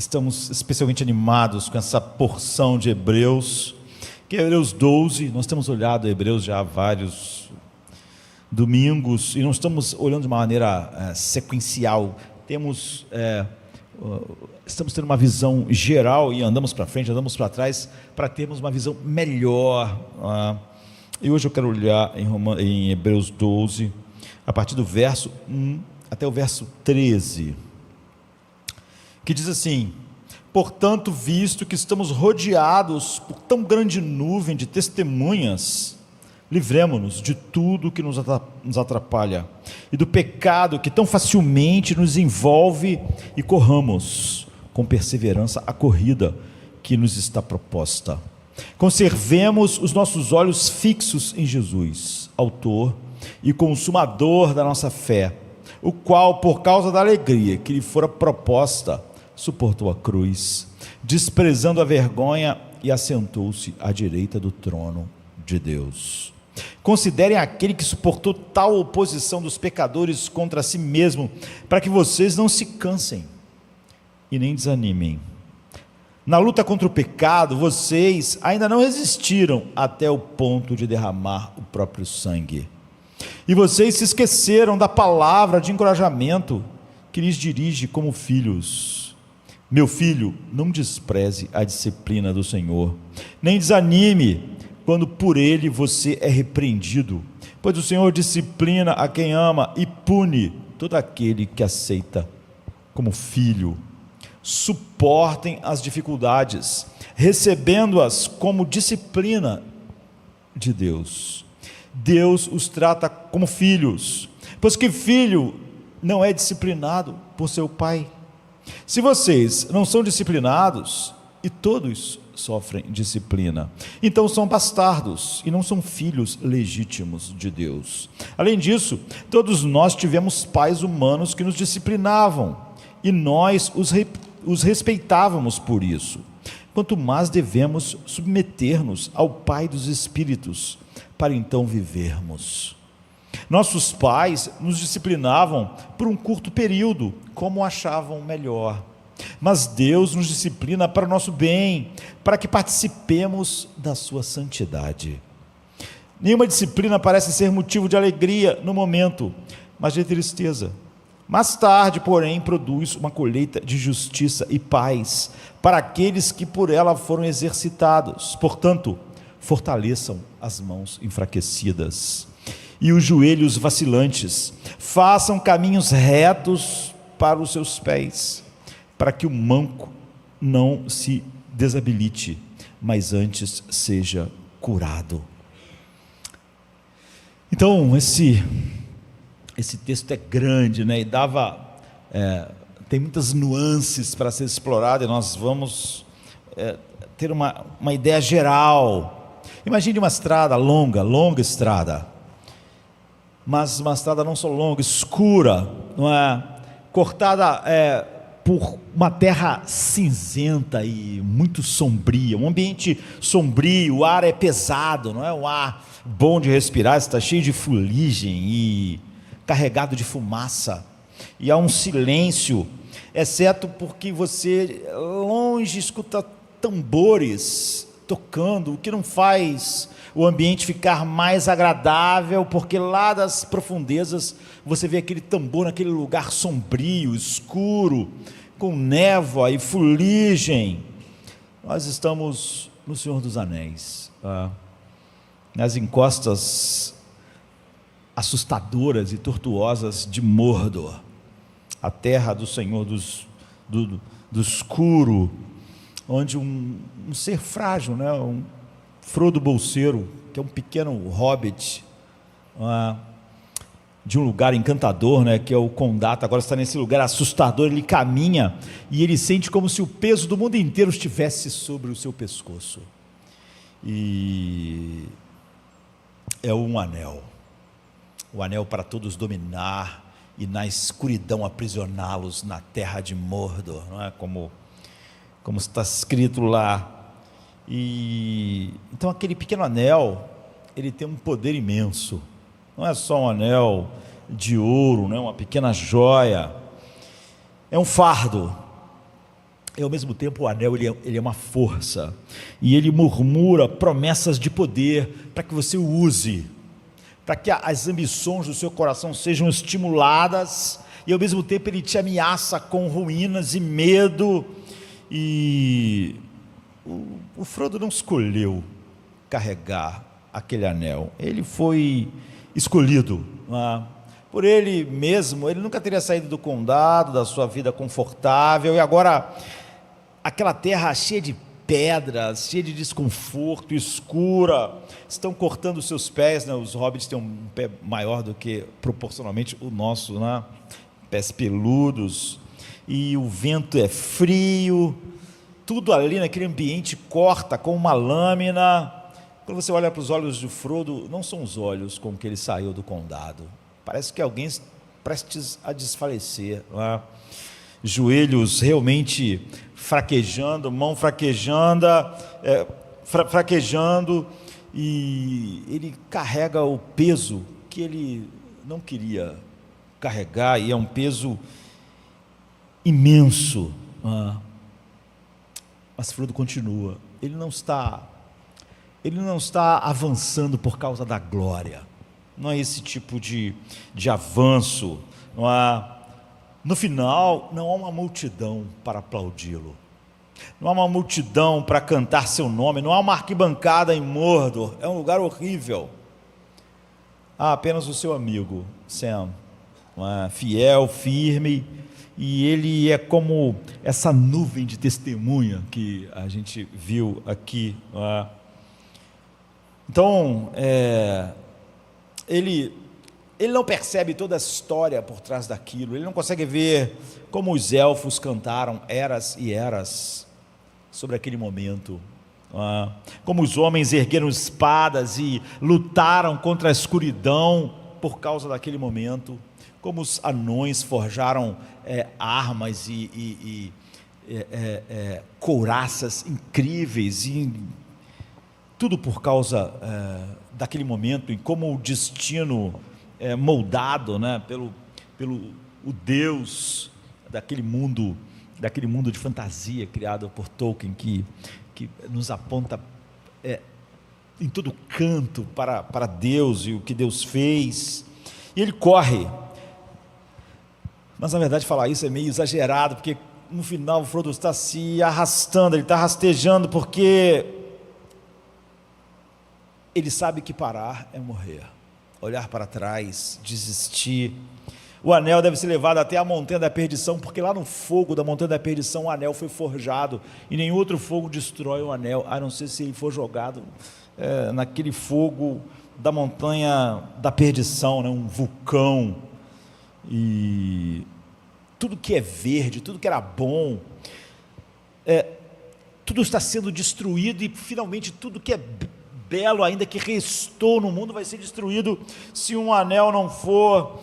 estamos especialmente animados com essa porção de Hebreus, que é Hebreus 12. Nós temos olhado Hebreus já há vários domingos, e não estamos olhando de uma maneira sequencial. Estamos tendo uma visão geral, e andamos para frente, andamos para trás, para termos uma visão melhor. E hoje eu quero olhar em Hebreus 12, a partir do verso 1 até o verso 13, que diz assim: portanto, visto que estamos rodeados por tão grande nuvem de testemunhas, livremo-nos de tudo que nos atrapalha e do pecado que tão facilmente nos envolve, e corramos com perseverança a corrida que nos está proposta. Conservemos os nossos olhos fixos em Jesus, autor e consumador da nossa fé, o qual, por causa da alegria que lhe fora proposta, suportou a cruz, desprezando a vergonha, e assentou-se à direita do trono de Deus. Considerem aquele que suportou tal oposição dos pecadores contra si mesmo, para que vocês não se cansem e nem desanimem. Na luta contra o pecado, vocês ainda não resistiram até o ponto de derramar o próprio sangue. E vocês se esqueceram da palavra de encorajamento que lhes dirige como filhos. Meu filho, não despreze a disciplina do Senhor, nem desanime quando por ele você é repreendido, pois o Senhor disciplina a quem ama e pune todo aquele que aceita como filho. Suportem as dificuldades, recebendo-as como disciplina de Deus. Deus os trata como filhos, pois que filho não é disciplinado por seu pai? Se vocês não são disciplinados, e todos sofrem disciplina, então são bastardos e não são filhos legítimos de Deus. Além disso, todos nós tivemos pais humanos que nos disciplinavam, e nós os respeitávamos por isso. Quanto mais devemos submeter-nos ao Pai dos Espíritos, para então vivermos. Nossos pais nos disciplinavam por um curto período, como achavam melhor, mas Deus nos disciplina para o nosso bem, para que participemos da sua santidade. Nenhuma disciplina parece ser motivo de alegria no momento, mas de tristeza. Mais tarde, porém, produz uma colheita de justiça e paz para aqueles que por ela foram exercitados. Portanto, fortaleçam as mãos enfraquecidas e os joelhos vacilantes, façam caminhos retos para os seus pés, para que o manco não se desabilite, mas antes seja curado. Então, esse texto é grande, né? E tem muitas nuances para ser explorado, e nós vamos ter uma ideia geral. Imagine uma estrada longa estrada, mas uma estrada não só longa, escura, não é? Cortada por uma terra cinzenta e muito sombria, um ambiente sombrio, o ar é pesado, não é um ar bom de respirar, está cheio de fuligem e carregado de fumaça, e há um silêncio, exceto porque você longe escuta tambores tocando, o que não faz o ambiente ficar mais agradável, porque lá das profundezas você vê aquele tambor naquele lugar sombrio, escuro, com névoa e fuligem. Nós estamos no Senhor dos Anéis, nas encostas assustadoras e tortuosas de Mordor, a terra do Senhor do escuro, onde um ser frágil, né, um Frodo Bolseiro, que é um pequeno hobbit, de um lugar encantador, né, que é o Condado, agora está nesse lugar assustador. Ele caminha e ele sente como se o peso do mundo inteiro estivesse sobre o seu pescoço, e é um anel, o anel para todos dominar e na escuridão aprisioná-los na terra de Mordor, não é? Como está escrito lá. E então aquele pequeno anel, ele tem um poder imenso. Não é só um anel de ouro, não é uma pequena joia, é um fardo, e ao mesmo tempo o anel ele é uma força, e ele murmura promessas de poder para que você o use, para que as ambições do seu coração sejam estimuladas, e ao mesmo tempo ele te ameaça com ruínas e medo. E o Frodo não escolheu carregar aquele anel, ele foi escolhido, por ele mesmo. Ele nunca teria saído do condado, da sua vida confortável, e agora aquela terra cheia de pedras, cheia de desconforto, escura, estão cortando os seus pés, né? Os hobbits têm um pé maior do que proporcionalmente o nosso, né? Pés peludos, e o vento é frio, tudo ali naquele ambiente corta com uma lâmina. Quando você olha para os olhos de Frodo, não são os olhos com que ele saiu do condado, parece que alguém prestes a desfalecer, não é? Joelhos realmente fraquejando, mão fraquejando, e ele carrega o peso que ele não queria carregar, e é um peso imenso, mas Frodo continua. Ele não está avançando por causa da glória, não é esse tipo de avanço, não há. No final, não há uma multidão para aplaudi-lo, não há uma multidão para cantar seu nome, não há uma arquibancada em Mordor, é um lugar horrível. Há apenas o seu amigo Sam, fiel, firme, e ele é como essa nuvem de testemunha que a gente viu aqui. Então, ele não percebe toda a história por trás daquilo, ele não consegue ver como os elfos cantaram eras e eras sobre aquele momento, como os homens ergueram espadas e lutaram contra a escuridão por causa daquele momento, como os anões forjaram armas e couraças incríveis, e tudo por causa daquele momento, e como o destino moldado, né, pelo o Deus daquele mundo de fantasia criado por Tolkien, que nos aponta em todo canto para Deus e o que Deus fez. E ele corre, mas na verdade falar isso é meio exagerado, porque no final o Frodo está se arrastando, ele está rastejando, porque ele sabe que parar é morrer, olhar para trás, desistir. O anel deve ser levado até a montanha da perdição, porque lá no fogo da montanha da perdição o anel foi forjado, e nenhum outro fogo destrói o anel, a não ser se ele for jogado naquele fogo da montanha da perdição, né? Um vulcão. E tudo que é verde, tudo que era bom, tudo está sendo destruído, e finalmente tudo que é belo ainda que restou no mundo vai ser destruído se um anel não for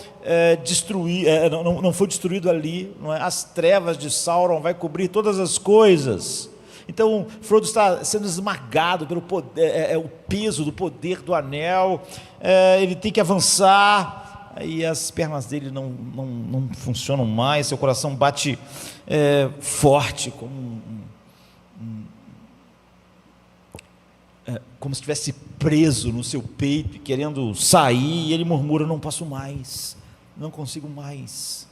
não for destruído ali, não é? As trevas de Sauron vai cobrir todas as coisas. Então Frodo está sendo esmagado pelo poder, o peso do poder do anel, ele tem que avançar, e as pernas dele não funcionam mais, seu coração bate forte, como se estivesse preso no seu peito, querendo sair, e ele murmura: não posso mais, não consigo mais.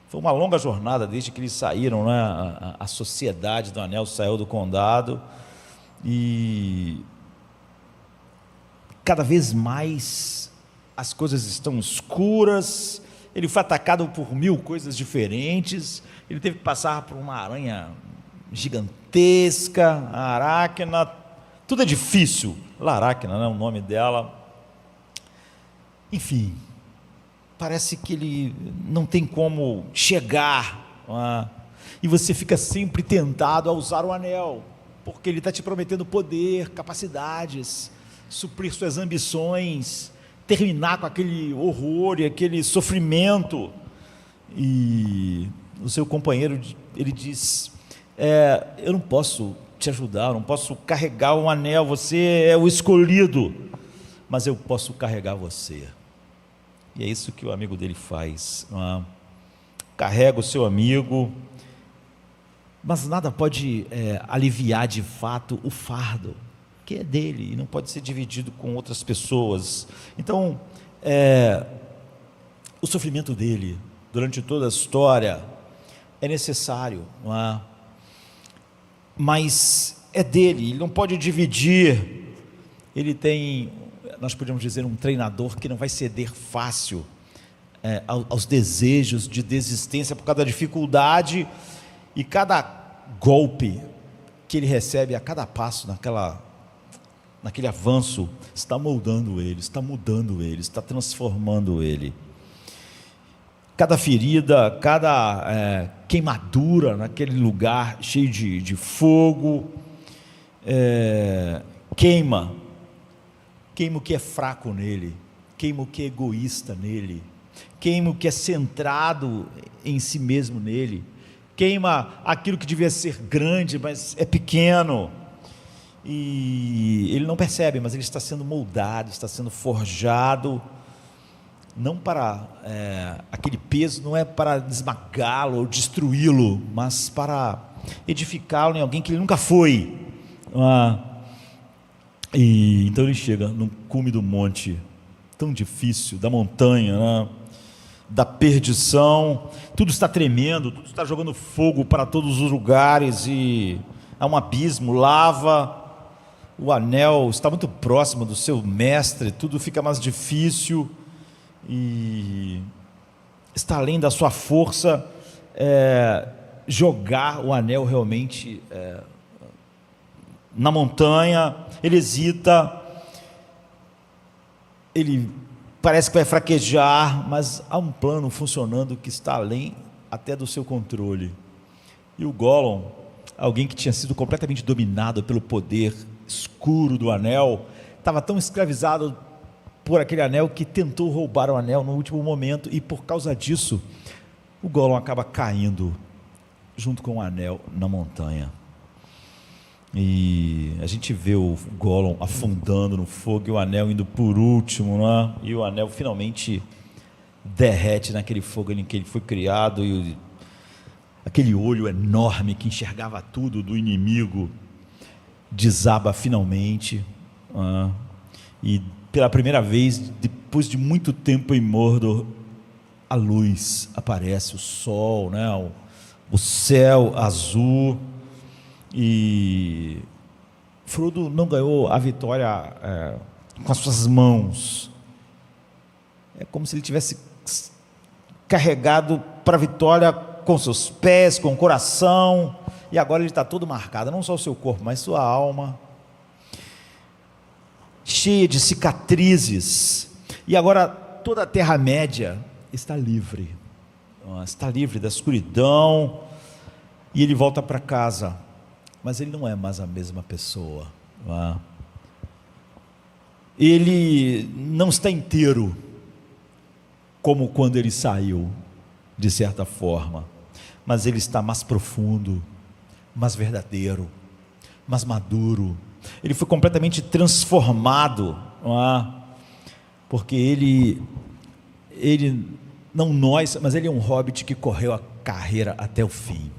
Foi uma longa jornada desde que eles saíram, né? A sociedade do anel saiu do condado, e cada vez mais as coisas estão escuras. Ele foi atacado por 1000 coisas diferentes, ele teve que passar por uma aranha gigantesca, a Aracna. Tudo é difícil, Laracna, né, o nome dela. Enfim, parece que ele não tem como chegar, e você fica sempre tentado a usar o anel, porque ele está te prometendo poder, capacidades, suprir suas ambições, terminar com aquele horror e aquele sofrimento. E o seu companheiro, ele diz: eu não posso te ajudar, eu não posso carregar um anel, você é o escolhido, mas eu posso carregar você. E é isso que o amigo dele faz, carrega o seu amigo, mas nada pode aliviar de fato o fardo que é dele e não pode ser dividido com outras pessoas. Então, o sofrimento dele durante toda a história é necessário, não é? Mas é dele, ele não pode dividir. Ele tem, nós podemos dizer, um treinador que não vai ceder fácil aos desejos de desistência por causa da dificuldade, e cada golpe que ele recebe a cada passo naquele avanço está moldando ele, está mudando ele, está transformando ele. Cada ferida, cada queimadura naquele lugar cheio de fogo, queima o que é fraco nele, queima o que é egoísta nele, queima o que é centrado em si mesmo nele, queima aquilo que devia ser grande, mas é pequeno, e ele não percebe, mas ele está sendo moldado, está sendo forjado, não para, aquele peso não é para esmagá-lo ou destruí-lo, mas para edificá-lo em alguém que ele nunca foi. E então ele chega no cume do monte tão difícil, da montanha, né? Da perdição, tudo está tremendo, tudo está jogando fogo para todos os lugares, e há um abismo, lava, o anel está muito próximo do seu mestre, tudo fica mais difícil, e está além da sua força jogar o anel realmente na montanha. Ele hesita, ele parece que vai fraquejar, mas há um plano funcionando que está além até do seu controle. E o Gollum, alguém que tinha sido completamente dominado pelo poder escuro do anel, estava tão escravizado por aquele anel que tentou roubar o anel no último momento, e por causa disso o Gollum acaba caindo junto com o anel na montanha. E a gente vê o Gollum afundando no fogo e o anel indo por último, né? E o anel finalmente derrete naquele fogo em que ele foi criado, e aquele olho enorme que enxergava tudo do inimigo desaba finalmente, e pela primeira vez, depois de muito tempo em Mordor, a luz aparece, o sol, né? O céu azul. E Frodo não ganhou a vitória com as suas mãos. É como se ele tivesse carregado para a vitória com seus pés, com o coração, e agora ele está todo marcado, não só o seu corpo, mas sua alma, cheia de cicatrizes. E agora toda a Terra-média está livre da escuridão, e ele volta para casa. Mas ele não é mais a mesma pessoa. Ele não está inteiro como quando ele saiu, de certa forma, mas ele está mais profundo, mais verdadeiro, mais maduro. Ele foi completamente transformado, porque ele não nós, mas ele é um hobbit que correu a carreira até o fim,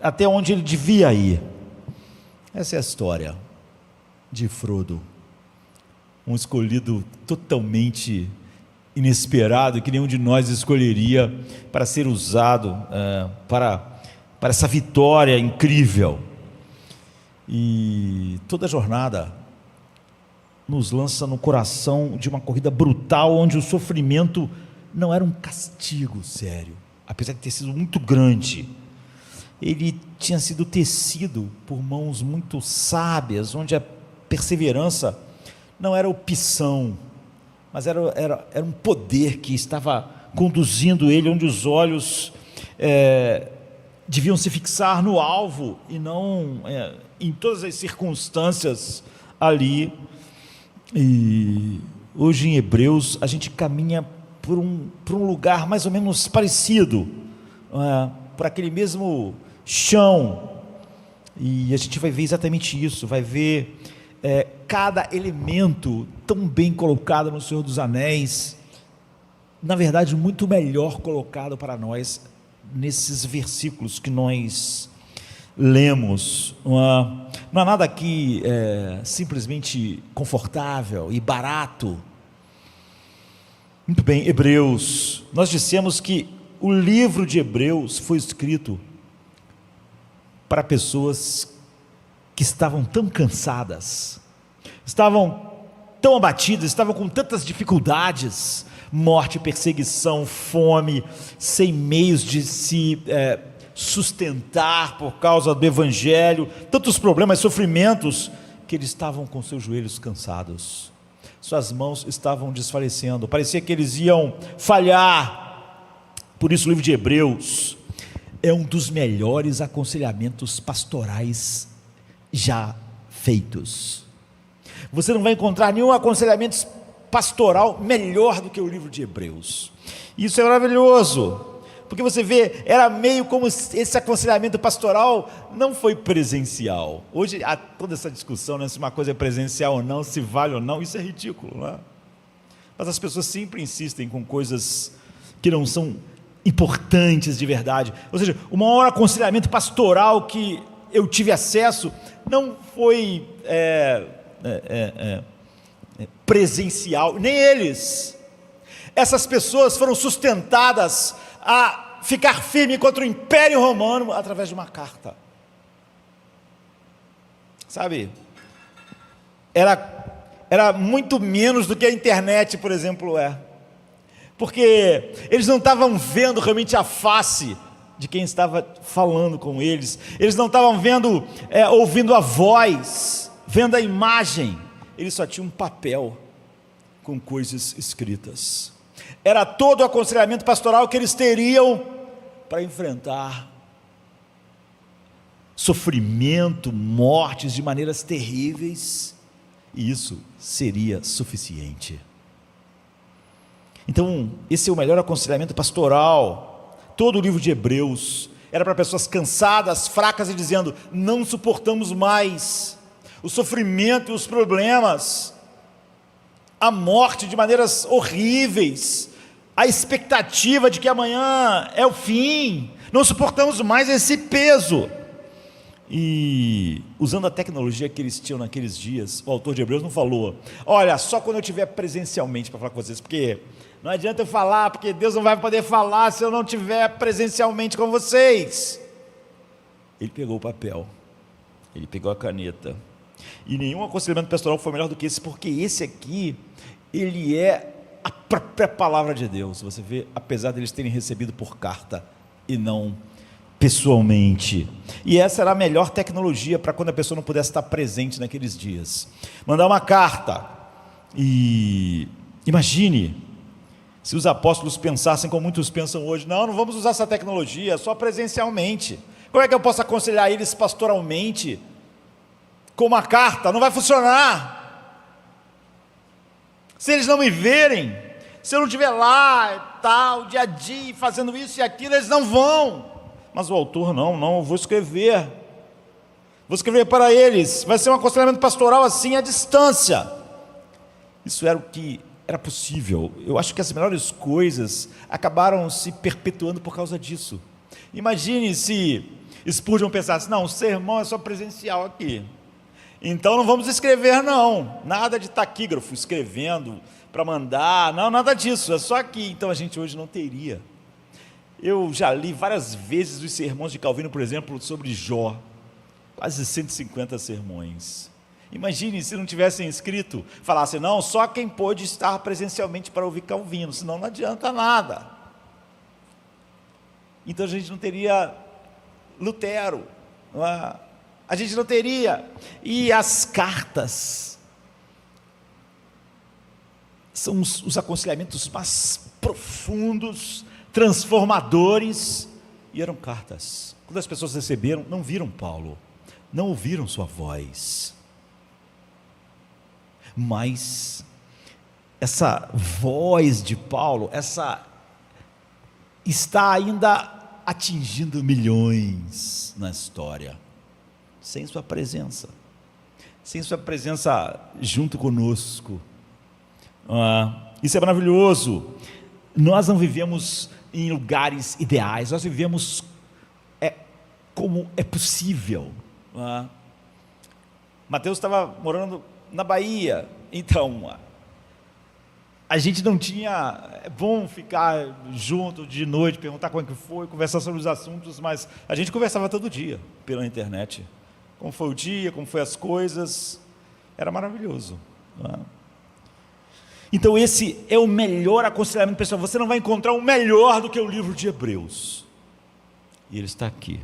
até onde ele devia ir. Essa é a história de Frodo, um escolhido totalmente inesperado, que nenhum de nós escolheria para ser usado para essa vitória incrível. E toda a jornada nos lança no coração de uma corrida brutal, onde o sofrimento não era um castigo sério, apesar de ter sido muito grande. Ele tinha sido tecido por mãos muito sábias, onde a perseverança não era opção, mas era um poder que estava conduzindo ele, onde os olhos deviam se fixar no alvo e não em todas as circunstâncias ali. E hoje em Hebreus a gente caminha por um lugar mais ou menos parecido, por aquele mesmo chão, e a gente vai ver exatamente isso, vai ver cada elemento tão bem colocado no Senhor dos Anéis, na verdade muito melhor colocado para nós nesses versículos que nós lemos. Não há nada aqui simplesmente confortável e barato. Muito bem, Hebreus. Nós dissemos que o livro de Hebreus foi escrito para pessoas que estavam tão cansadas, estavam tão abatidas, estavam com tantas dificuldades, morte, perseguição, fome, sem meios de se sustentar por causa do evangelho, tantos problemas, sofrimentos, que eles estavam com seus joelhos cansados, suas mãos estavam desfalecendo, parecia que eles iam falhar. Por isso o livro de Hebreus é um dos melhores aconselhamentos pastorais já feitos. Você não vai encontrar nenhum aconselhamento pastoral melhor do que o livro de Hebreus. Isso é maravilhoso, porque você vê, era meio como esse aconselhamento pastoral não foi presencial. Hoje há toda essa discussão, né, se uma coisa é presencial ou não, se vale ou não, isso é ridículo, né? Mas as pessoas sempre insistem com coisas que não são importantes de verdade. Ou seja, o maior aconselhamento pastoral que eu tive acesso não foi presencial, nem eles. Essas pessoas foram sustentadas a ficar firme contra o Império Romano através de uma carta. Sabe? Era muito menos do que a internet, por exemplo, porque eles não estavam vendo realmente a face de quem estava falando com eles, eles não estavam vendo, ouvindo a voz, vendo a imagem, eles só tinham um papel com coisas escritas. Era todo o aconselhamento pastoral que eles teriam para enfrentar sofrimento, mortes de maneiras terríveis, e isso seria suficiente. Então, esse é o melhor aconselhamento pastoral. Todo o livro de Hebreus era para pessoas cansadas, fracas e dizendo: não suportamos mais o sofrimento e os problemas, a morte de maneiras horríveis, a expectativa de que amanhã é o fim, não suportamos mais esse peso. E usando a tecnologia que eles tinham naqueles dias, o autor de Hebreus não falou: olha, só quando eu estiver presencialmente para falar com vocês, porque não adianta eu falar, porque Deus não vai poder falar se eu não estiver presencialmente com vocês. Ele pegou o papel, ele pegou a caneta, e nenhum aconselhamento pastoral foi melhor do que esse, porque esse aqui, ele é a própria palavra de Deus. Você vê, apesar deles terem recebido por carta e não pessoalmente, e essa era a melhor tecnologia para quando a pessoa não pudesse estar presente naqueles dias, mandar uma carta. E imagine se os apóstolos pensassem como muitos pensam hoje: não vamos usar essa tecnologia, só presencialmente. Como é que eu posso aconselhar eles pastoralmente com uma carta? Não vai funcionar. Se eles não me verem, se eu não estiver lá e tal, dia a dia, fazendo isso e aquilo, eles não vão. Mas o autor, não, eu vou escrever para eles, vai ser um aconselhamento pastoral assim, à distância. Isso era o que era possível. Eu acho que as melhores coisas acabaram se perpetuando por causa disso. Imagine se Spurgeon pensasse: não, o sermão é só presencial aqui, então não vamos escrever não, nada de taquígrafo, escrevendo para mandar, não, nada disso, é só aqui. Então a gente hoje não teria. Eu já li várias vezes os sermões de Calvino, por exemplo, sobre Jó, quase 150 sermões. Imagine se não tivessem escrito, falassem: não, só quem pôde estar presencialmente para ouvir Calvino, senão não adianta nada. Então a gente não teria Lutero, a gente não teria. E as cartas são os aconselhamentos mais profundos, transformadores, e eram cartas. Quando as pessoas receberam, não viram Paulo, não ouviram sua voz, mas essa voz de Paulo, está ainda atingindo milhões na história, sem sua presença junto conosco. Isso é maravilhoso. Nós não vivemos em lugares ideais, nós vivemos como é possível. Mateus estava morando na Bahia, então a gente não tinha, é bom ficar junto de noite, perguntar como é que foi, conversar sobre os assuntos, mas a gente conversava todo dia pela internet, como foi o dia, como foi as coisas, era maravilhoso. Então esse é o melhor aconselhamento pessoal. Você não vai encontrar um melhor do que o livro de Hebreus, e ele está aqui.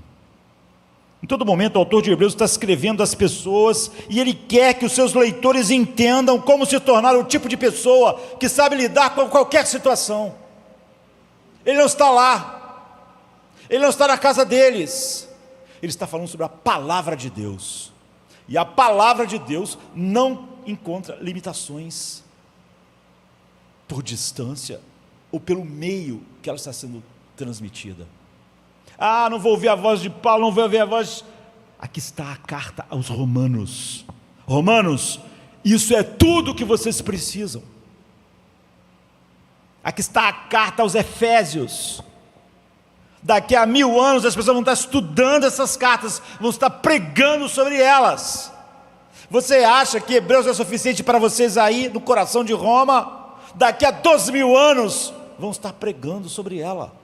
Em todo momento o autor de Hebreus está escrevendo às pessoas, e ele quer que os seus leitores entendam como se tornar o tipo de pessoa que sabe lidar com qualquer situação. Ele não está lá, ele não está na casa deles, ele está falando sobre a palavra de Deus, e a palavra de Deus não encontra limitações por distância ou pelo meio que ela está sendo transmitida. Não vou ouvir a voz de Paulo, não vou ouvir a voz... Aqui está a carta aos Romanos. Romanos, isso é tudo que vocês precisam. Aqui está a carta aos Efésios. Daqui a 1000 anos as pessoas vão estar estudando essas cartas, vão estar pregando sobre elas. Você acha que Hebreus é suficiente para vocês aí no coração de Roma? Daqui a 2000 anos vão estar pregando sobre ela.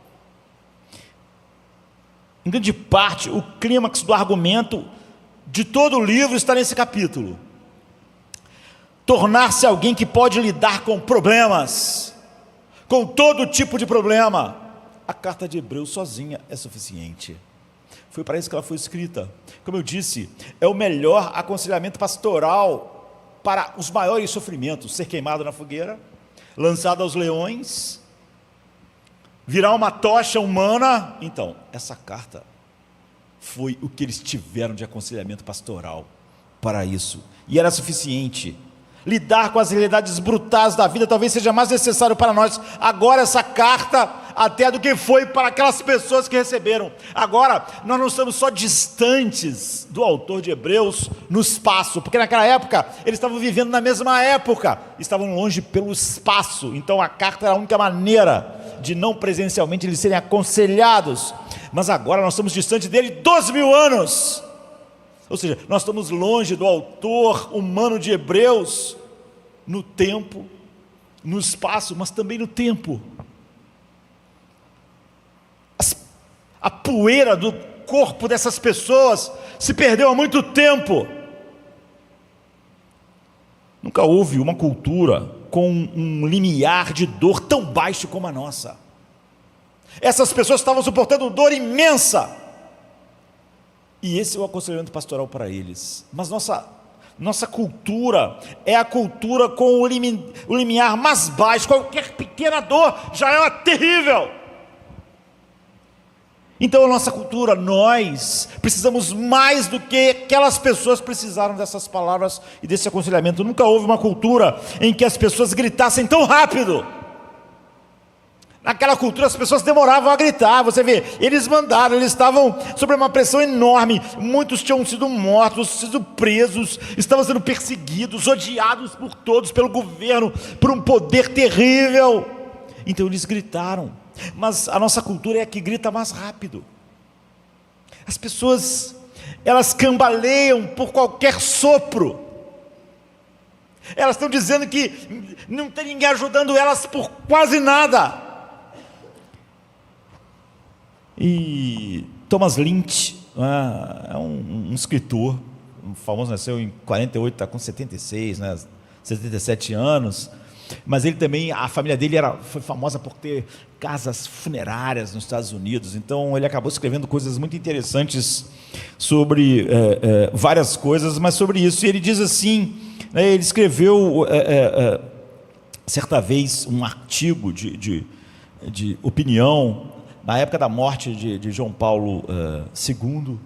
Em grande parte, o clímax do argumento de todo o livro está nesse capítulo. Tornar-se alguém que pode lidar com problemas, com todo tipo de problema. A carta de Hebreus sozinha é suficiente. Foi para isso que ela foi escrita. Como eu disse, é o melhor aconselhamento pastoral para os maiores sofrimentos: ser queimado na fogueira, lançado aos leões, virar uma tocha humana. Então, essa carta foi o que eles tiveram de aconselhamento pastoral para isso, e era suficiente. Lidar com as realidades brutais da vida talvez seja mais necessário para nós agora, essa carta, até do que foi para aquelas pessoas que receberam. Agora, nós não estamos só distantes do autor de Hebreus no espaço, porque naquela época, eles estavam vivendo na mesma época, estavam longe pelo espaço, então a carta era a única maneira de não presencialmente eles serem aconselhados. Mas agora nós estamos distantes dele 2000 anos, ou seja, nós estamos longe do autor humano de Hebreus, no tempo, no espaço, mas também no tempo. A poeira do corpo dessas pessoas se perdeu há muito tempo. Nunca houve uma cultura com um limiar de dor tão baixo como a nossa. Essas pessoas estavam suportando dor imensa, e esse é o aconselhamento pastoral para eles. Mas nossa cultura é a cultura com o limiar mais baixo. Qualquer pequena dor já é terrível. Então a nossa cultura, nós precisamos mais do que aquelas pessoas precisaram dessas palavras e desse aconselhamento. Nunca houve uma cultura em que as pessoas gritassem tão rápido. Naquela cultura as pessoas demoravam a gritar. Você vê, eles mandaram, eles estavam sob uma pressão enorme, muitos tinham sido mortos, sido presos, estavam sendo perseguidos, odiados por todos, pelo governo, por um poder terrível. Então eles gritaram. Mas a nossa cultura é a que grita mais rápido. As pessoas, elas cambaleiam por qualquer sopro. Elas estão dizendo que não tem ninguém ajudando elas por quase nada. E Thomas Lynch é um escritor famoso, nasceu em 48, está com 76, 77 anos, mas ele também, a família dele foi famosa por ter casas funerárias nos Estados Unidos, então ele acabou escrevendo coisas muito interessantes sobre várias coisas, mas sobre isso. E ele diz assim, ele escreveu certa vez um artigo de opinião na época da morte de João Paulo II,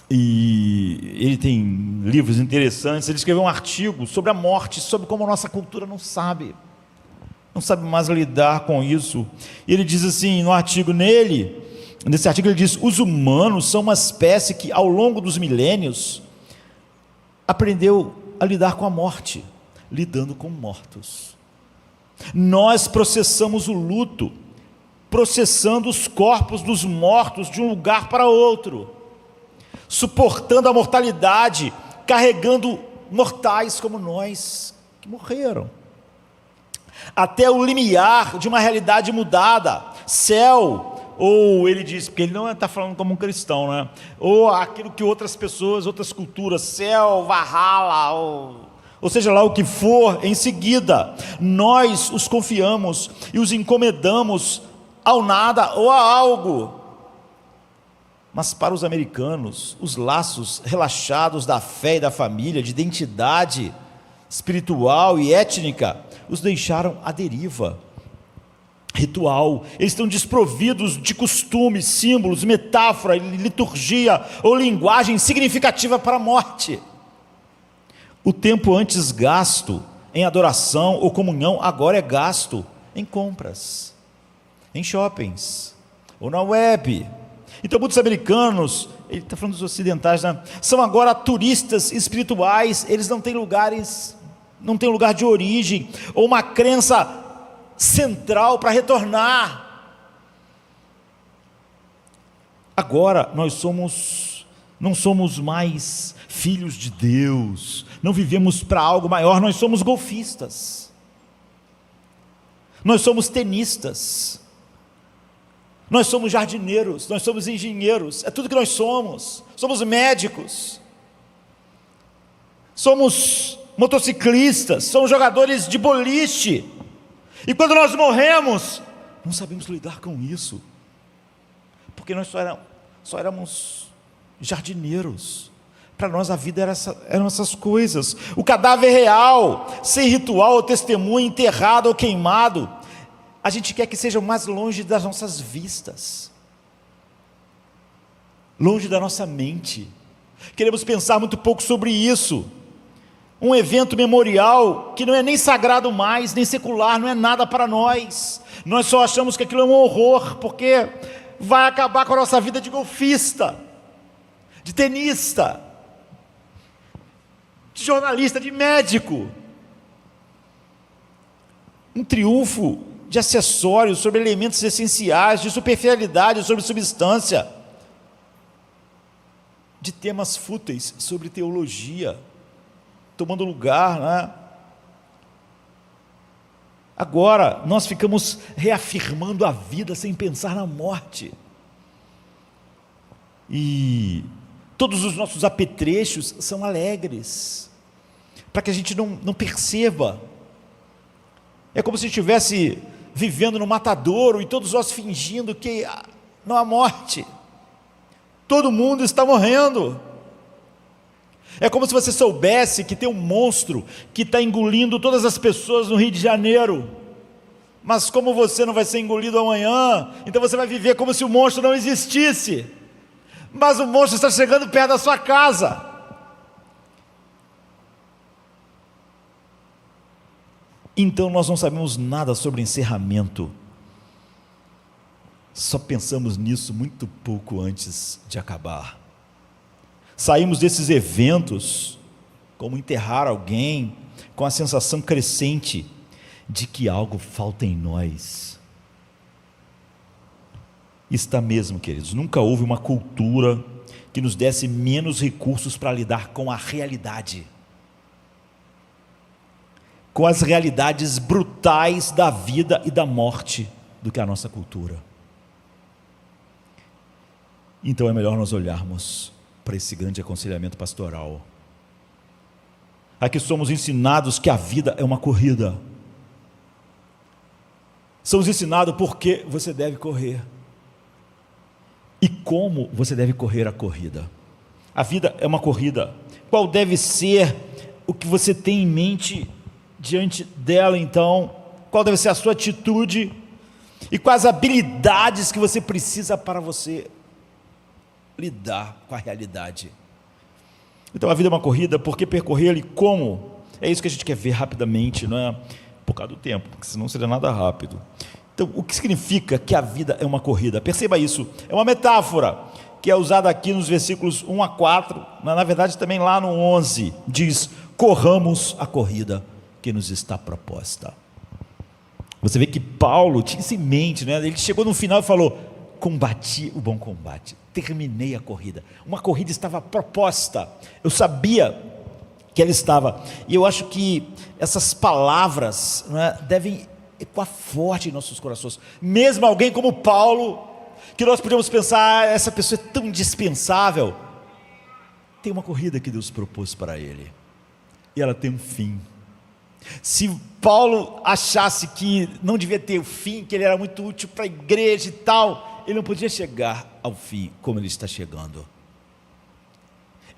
e ele tem livros interessantes. Ele escreveu um artigo sobre a morte, sobre como a nossa cultura não sabe mais lidar com isso. E ele diz assim, no artigo, nesse artigo ele diz: os humanos são uma espécie que ao longo dos milênios aprendeu a lidar com a morte, lidando com mortos. Nós processamos o luto, processando os corpos dos mortos de um lugar para outro, suportando a mortalidade, carregando mortais como nós, que morreram, até o limiar de uma realidade mudada, céu, ou ele diz, porque ele não está falando como um cristão, né? Ou aquilo que outras pessoas, outras culturas, céu, Valhalla, ou seja lá o que for, em seguida, nós os confiamos e os encomendamos ao nada ou a algo. Mas para os americanos, os laços relaxados da fé e da família, de identidade espiritual e étnica, os deixaram à deriva ritual. Eles estão desprovidos de costumes, símbolos, metáfora, liturgia ou linguagem significativa para a morte. O tempo antes gasto em adoração ou comunhão agora é gasto em compras, em shoppings ou na web. Então muitos americanos, ele está falando dos ocidentais, né? São agora turistas espirituais. Eles não têm lugares, não têm lugar de origem ou uma crença central para retornar. Agora nós não somos mais filhos de Deus, não vivemos para algo maior. Nós somos golfistas, nós somos tenistas, nós somos jardineiros, nós somos engenheiros, é tudo que nós somos. Somos médicos, somos motociclistas, somos jogadores de boliche, e quando nós morremos, não sabemos lidar com isso, porque nós só éramos jardineiros. Para nós a vida eram essas coisas. O cadáver real, sem ritual ou testemunho, enterrado ou queimado, a gente quer que seja mais longe das nossas vistas, longe da nossa mente. Queremos pensar muito pouco sobre isso. Um evento memorial que não é nem sagrado mais, nem secular, não é nada para nós. Nós só achamos que aquilo é um horror, porque vai acabar com a nossa vida de golfista, de tenista, de jornalista, de médico. Um triunfo de acessórios sobre elementos essenciais, de superficialidade sobre substância, de temas fúteis sobre teologia, tomando lugar, né? Agora nós ficamos reafirmando a vida sem pensar na morte, e todos os nossos apetrechos são alegres, para que a gente não perceba. É como se estivesse vivendo no matadouro e todos nós fingindo que não há morte. Todo mundo está morrendo. É como se você soubesse que tem um monstro que está engolindo todas as pessoas no Rio de Janeiro, mas como você não vai ser engolido amanhã, então você vai viver como se o monstro não existisse, mas o monstro está chegando perto da sua casa. Então nós não sabemos nada sobre encerramento, só pensamos nisso muito pouco antes de acabar. Saímos desses eventos, como enterrar alguém, com a sensação crescente de que algo falta em nós. Está mesmo, queridos, nunca houve uma cultura que nos desse menos recursos para lidar com a realidade, com as realidades brutais da vida e da morte, do que a nossa cultura. Então é melhor nós olharmos para esse grande aconselhamento pastoral. Aqui somos ensinados que a vida é uma corrida. Somos ensinados por que você deve correr e como você deve correr a corrida. A vida é uma corrida. Qual deve ser o que você tem em mente diante dela, então? Qual deve ser a sua atitude e quais habilidades que você precisa para você lidar com a realidade? Então a vida é uma corrida, porque percorrer e como? É isso que a gente quer ver rapidamente, não é? Por causa do tempo, porque senão seria nada rápido. Então o que significa que a vida é uma corrida? Perceba isso, é uma metáfora que é usada aqui nos versículos 1 a 4, na verdade também lá no 11, diz: corramos a corrida que nos está proposta. Você vê que Paulo tinha isso em mente, né? Ele chegou no final e falou: combati o bom combate, terminei a corrida. Uma corrida estava proposta, eu sabia que ela estava, e eu acho que essas palavras, né, devem ecoar forte em nossos corações. Mesmo alguém como Paulo, que nós podemos pensar, essa pessoa é tão indispensável, tem uma corrida que Deus propôs para ele, e ela tem um fim. Se Paulo achasse que não devia ter o fim, que ele era muito útil para a igreja e tal, ele não podia chegar ao fim como ele está chegando.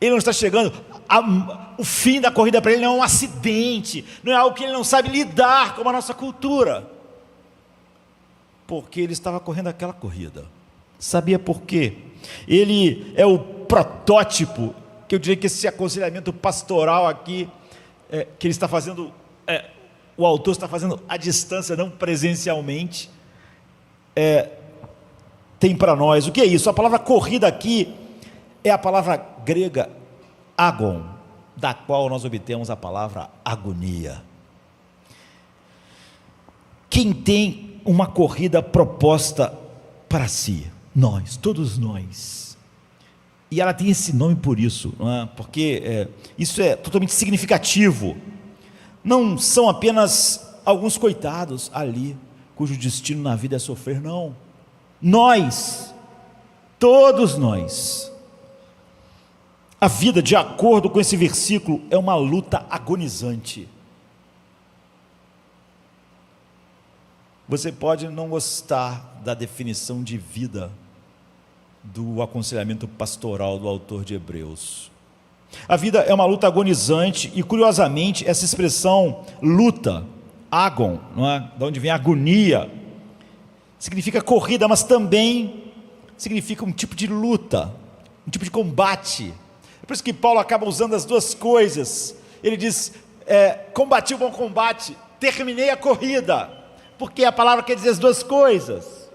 Ele não está chegando, o fim da corrida para ele não é um acidente, não é algo que ele não sabe lidar com a nossa cultura, porque ele estava correndo aquela corrida. Sabia por quê? Ele é o protótipo, que eu diria que esse aconselhamento pastoral aqui, que ele está fazendo, o autor está fazendo à distância, não presencialmente, tem para nós. O que é isso? A palavra corrida aqui é a palavra grega agon, da qual nós obtemos a palavra agonia. Quem tem uma corrida proposta para si? Nós, todos nós. E ela tem esse nome por isso, não é? Porque isso é totalmente significativo. Não são apenas alguns coitados ali, cujo destino na vida é sofrer, não. Nós, todos nós. A vida, de acordo com esse versículo, é uma luta agonizante. Você pode não gostar da definição de vida do aconselhamento pastoral do autor de Hebreus. A vida é uma luta agonizante e, curiosamente, essa expressão luta, agon, não é? De onde vem agonia, significa corrida, mas também significa um tipo de luta, um tipo de combate. É por isso que Paulo acaba usando as duas coisas. Ele diz, combati o bom combate, terminei a corrida, porque a palavra quer dizer as duas coisas.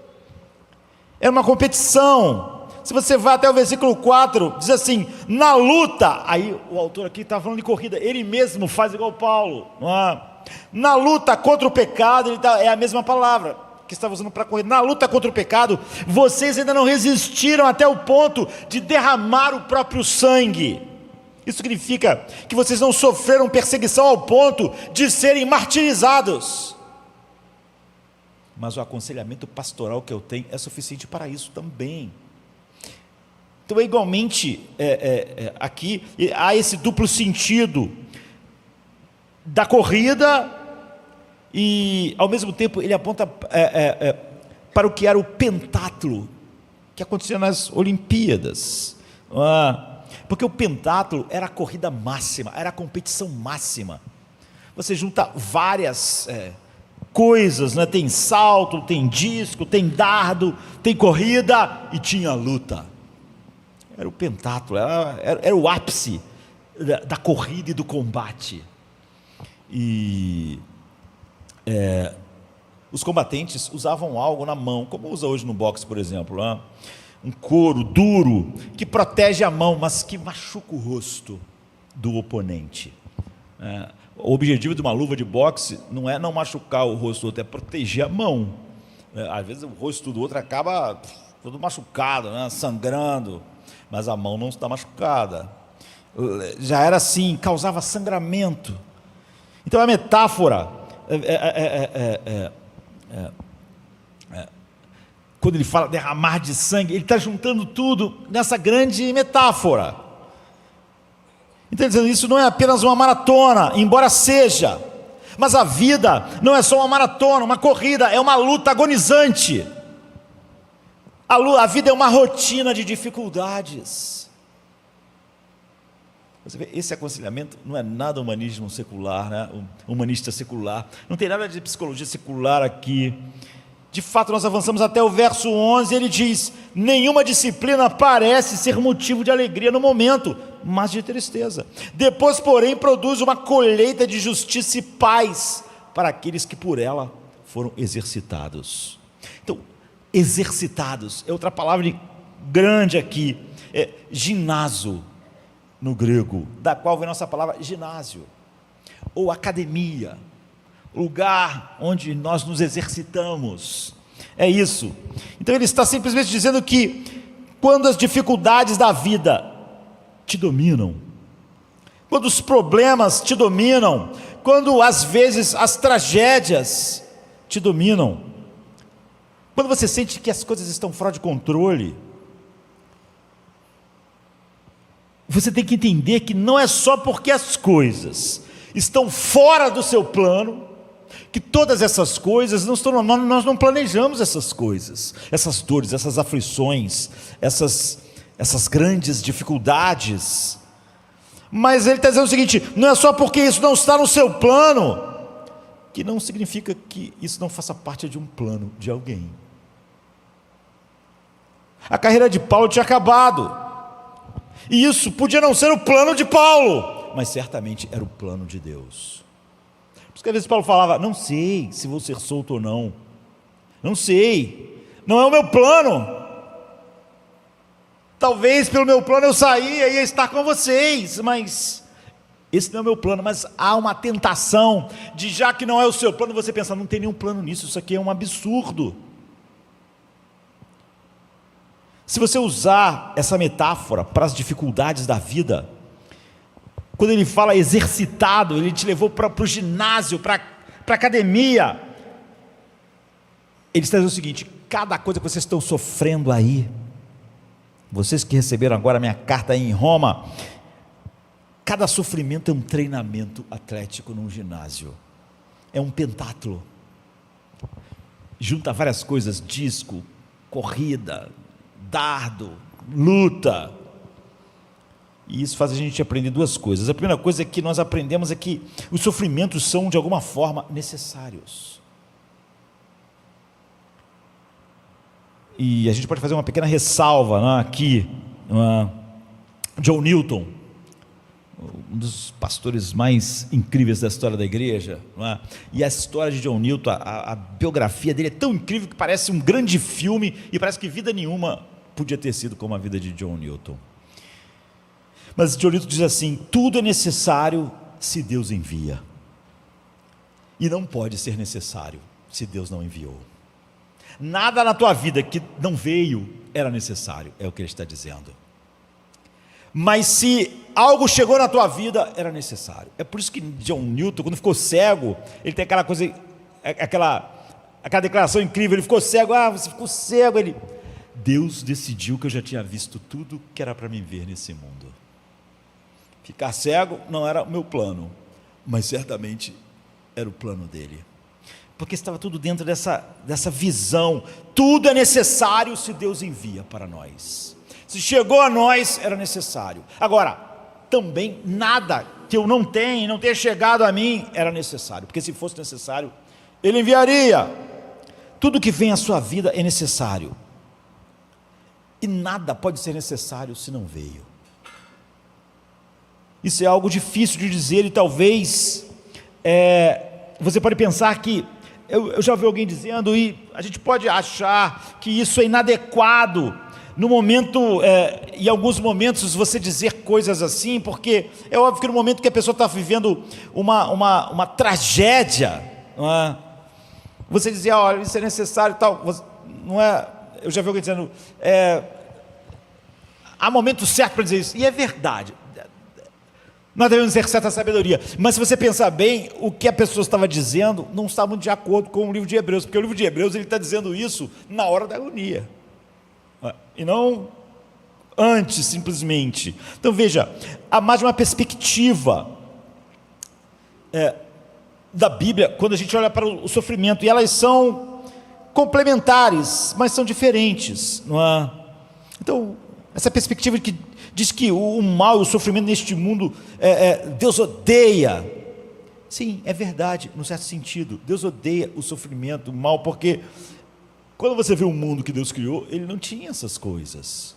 É uma competição. Se você vai até o versículo 4, diz assim, na luta, aí o autor aqui está falando de corrida, ele mesmo faz igual Paulo, não é? Na luta contra o pecado, é a mesma palavra que estava usando para correr. Na luta contra o pecado, vocês ainda não resistiram até o ponto de derramar o próprio sangue. Isso significa que vocês não sofreram perseguição ao ponto de serem martirizados. Mas o aconselhamento pastoral que eu tenho é suficiente para isso também. Então, igualmente, aqui há esse duplo sentido da corrida e, ao mesmo tempo, ele aponta para o que era o pentatlo, que acontecia nas Olimpíadas. Porque o pentatlo era a corrida máxima, era a competição máxima. Você junta várias coisas, né? Tem salto, tem disco, tem dardo, tem corrida e tinha luta. Era o pentatlo, era o ápice da corrida e do combate. E os combatentes usavam algo na mão, como usa hoje no boxe, por exemplo, né? Um couro duro, que protege a mão, mas que machuca o rosto do oponente. O objetivo de uma luva de boxe não é não machucar o rosto do outro, é proteger a mão. Às vezes o rosto do outro acaba todo machucado, né? Sangrando, mas a mão não está machucada. Já era assim, causava sangramento. Então a metáfora, quando ele fala derramar de sangue, ele está juntando tudo nessa grande metáfora. Então, dizendo, isso não é apenas uma maratona, embora seja, mas a vida não é só uma maratona, uma corrida, é uma luta agonizante. A vida é uma rotina de dificuldades. Você vê, esse aconselhamento não é nada humanismo secular, né? Humanista secular, não tem nada de psicologia secular aqui. De fato, nós avançamos até o verso 11, ele diz, nenhuma disciplina parece ser motivo de alegria no momento, mas de tristeza. Depois, porém, produz uma colheita de justiça e paz para aqueles que por ela foram exercitados. Então, exercitados, é outra palavra grande aqui, ginásio no grego, da qual vem nossa palavra ginásio, ou academia, lugar onde nós nos exercitamos. É isso. Então ele está simplesmente dizendo que quando as dificuldades da vida te dominam, quando os problemas te dominam, quando às vezes as tragédias te dominam, quando você sente que as coisas estão fora de controle, você tem que entender que não é só porque as coisas estão fora do seu plano, que todas essas coisas não estão, nós não planejamos essas coisas, essas dores, essas aflições, essas grandes dificuldades. Mas ele está dizendo o seguinte: não é só porque isso não está no seu plano, que não significa que isso não faça parte de um plano de alguém. A carreira de Paulo tinha acabado, e isso podia não ser o plano de Paulo, mas certamente era o plano de Deus. Por isso que às vezes Paulo falava: não sei se vou ser solto ou não, não sei, não é o meu plano. Talvez pelo meu plano eu saía e ia estar com vocês, mas esse não é o meu plano. Mas há uma tentação de, já que não é o seu plano, você pensar: não tem nenhum plano nisso, isso aqui é um absurdo. Se você usar essa metáfora para as dificuldades da vida, quando ele fala exercitado, ele te levou para o ginásio, para a academia, ele está dizendo o seguinte: cada coisa que vocês estão sofrendo aí, vocês que receberam agora a minha carta aí em Roma, cada sofrimento é um treinamento atlético num ginásio, é um pentatlo, junta várias coisas: disco, corrida, dardo, luta. E isso faz a gente aprender duas coisas. A primeira coisa é que nós aprendemos é que os sofrimentos são de alguma forma necessários. E a gente pode fazer uma pequena ressalva, né, aqui. John Newton, um dos pastores mais incríveis da história da igreja, e a história de John Newton, a biografia dele é tão incrível que parece um grande filme, e parece que vida nenhuma podia ter sido como a vida de John Newton. Mas John Newton diz assim: tudo é necessário se Deus envia, e não pode ser necessário se Deus não enviou. Nada na tua vida que não veio era necessário, é o que ele está dizendo. Mas se algo chegou na tua vida, era necessário. É por isso que John Newton, quando ficou cego, ele tem aquela coisa, aquela declaração incrível: ele ficou cego. Você ficou cego. Deus decidiu que eu já tinha visto tudo que era para me ver nesse mundo. Ficar cego não era o meu plano, mas certamente era o plano dele, porque estava tudo dentro dessa visão. Tudo é necessário se Deus envia para nós. Se chegou a nós, era necessário. Agora, também nada que eu não tenha chegado a mim, era necessário, porque se fosse necessário, Ele enviaria. Tudo que vem à sua vida é necessário, e nada pode ser necessário se não veio. Isso é algo difícil de dizer, e talvez você pode pensar que, eu já ouvi alguém dizendo, e a gente pode achar que isso é inadequado no momento, em alguns momentos, você dizer coisas assim, porque é óbvio que no momento que a pessoa está vivendo uma tragédia, não é? Você dizer: olha, isso é necessário e tal, não é? Eu já vi alguém dizendo, há momento certo para dizer isso, e é verdade. Nós devemos ter certa sabedoria, mas se você pensar bem, o que a pessoa estava dizendo não está muito de acordo com o livro de Hebreus, porque o livro de Hebreus ele está dizendo isso na hora da agonia, e não antes, simplesmente. Então veja, há mais uma perspectiva da Bíblia quando a gente olha para o sofrimento, e elas são complementares, mas são diferentes, não é? Então, essa perspectiva que diz que o mal e o sofrimento neste mundo, Deus odeia. Sim, é verdade, num certo sentido. Deus odeia o sofrimento, o mal, porque quando você vê o mundo que Deus criou, Ele não tinha essas coisas.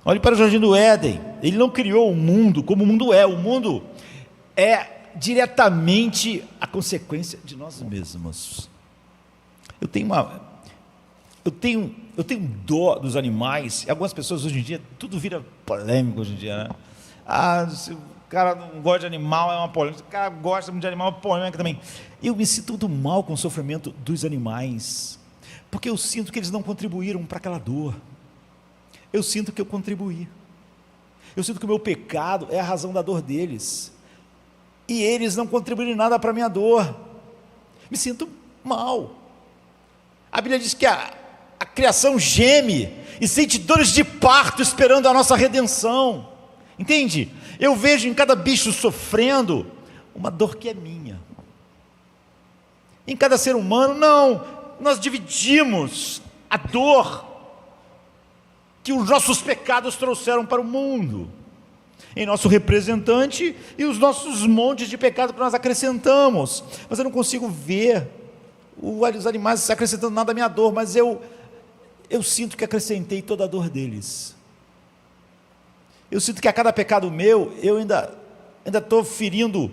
Olhe para o Jardim do Éden. Ele não criou o mundo como o mundo é. O mundo é diretamente a consequência de nós mesmos. Eu tenho dó dos animais. Algumas pessoas hoje em dia, tudo vira polêmico hoje em dia, né? cara não gosta de animal, é uma polêmica. O cara gosta muito de animal, é uma polêmica também. Eu me sinto muito mal com o sofrimento dos animais, porque eu sinto que eles não contribuíram para aquela dor. Eu sinto que eu contribuí. Eu sinto que o meu pecado é a razão da dor deles. E eles não contribuíram em nada para a minha dor. Me sinto mal. A Bíblia diz que a criação geme e sente dores de parto esperando a nossa redenção. Entende? Eu vejo em cada bicho sofrendo uma dor que é minha. Em cada ser humano, não. Nós dividimos a dor que os nossos pecados trouxeram para o mundo, em nosso representante e os nossos montes de pecado que nós acrescentamos. Mas eu não consigo ver os animais acrescentando nada à minha dor, mas eu sinto que acrescentei toda a dor deles. Eu sinto que a cada pecado meu, eu ainda estou ferindo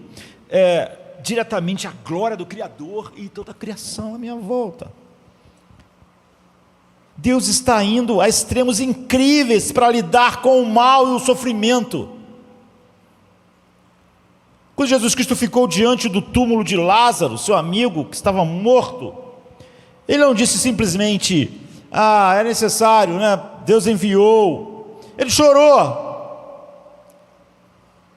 diretamente a glória do Criador e toda a criação à minha volta. Deus está indo a extremos incríveis para lidar com o mal e o sofrimento. Quando Jesus Cristo ficou diante do túmulo de Lázaro, seu amigo que estava morto, ele não disse simplesmente: é necessário, né? Deus enviou. Ele chorou.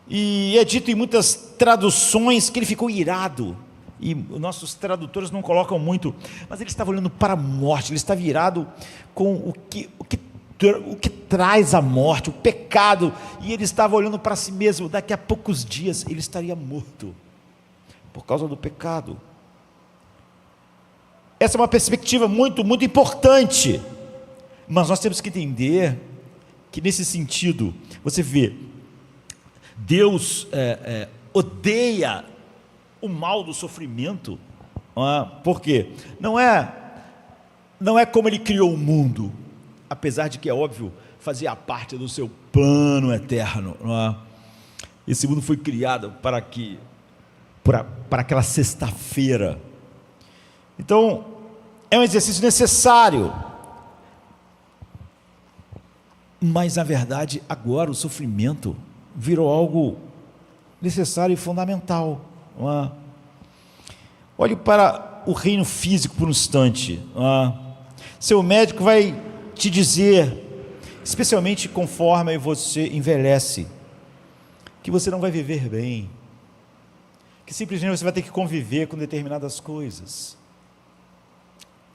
E é dito em muitas traduções que ele ficou irado. E nossos tradutores não colocam muito, mas ele estava olhando para a morte, ele estava irado com o que traz a morte, o pecado, e ele estava olhando para si mesmo. Daqui a poucos dias ele estaria morto, por causa do pecado. Essa é uma perspectiva muito, muito importante, mas nós temos que entender que nesse sentido, você vê, Deus odeia o mal do sofrimento. Por quê? Não é como ele criou o mundo, apesar de que é óbvio, fazia parte do seu plano eterno. Esse mundo foi criado para aquela sexta-feira. Então, é um exercício necessário, mas na verdade agora o sofrimento virou algo necessário e fundamental. Olhe para o reino físico por um instante. Seu médico vai te dizer, especialmente conforme você envelhece, que você não vai viver bem, que simplesmente você vai ter que conviver com determinadas coisas,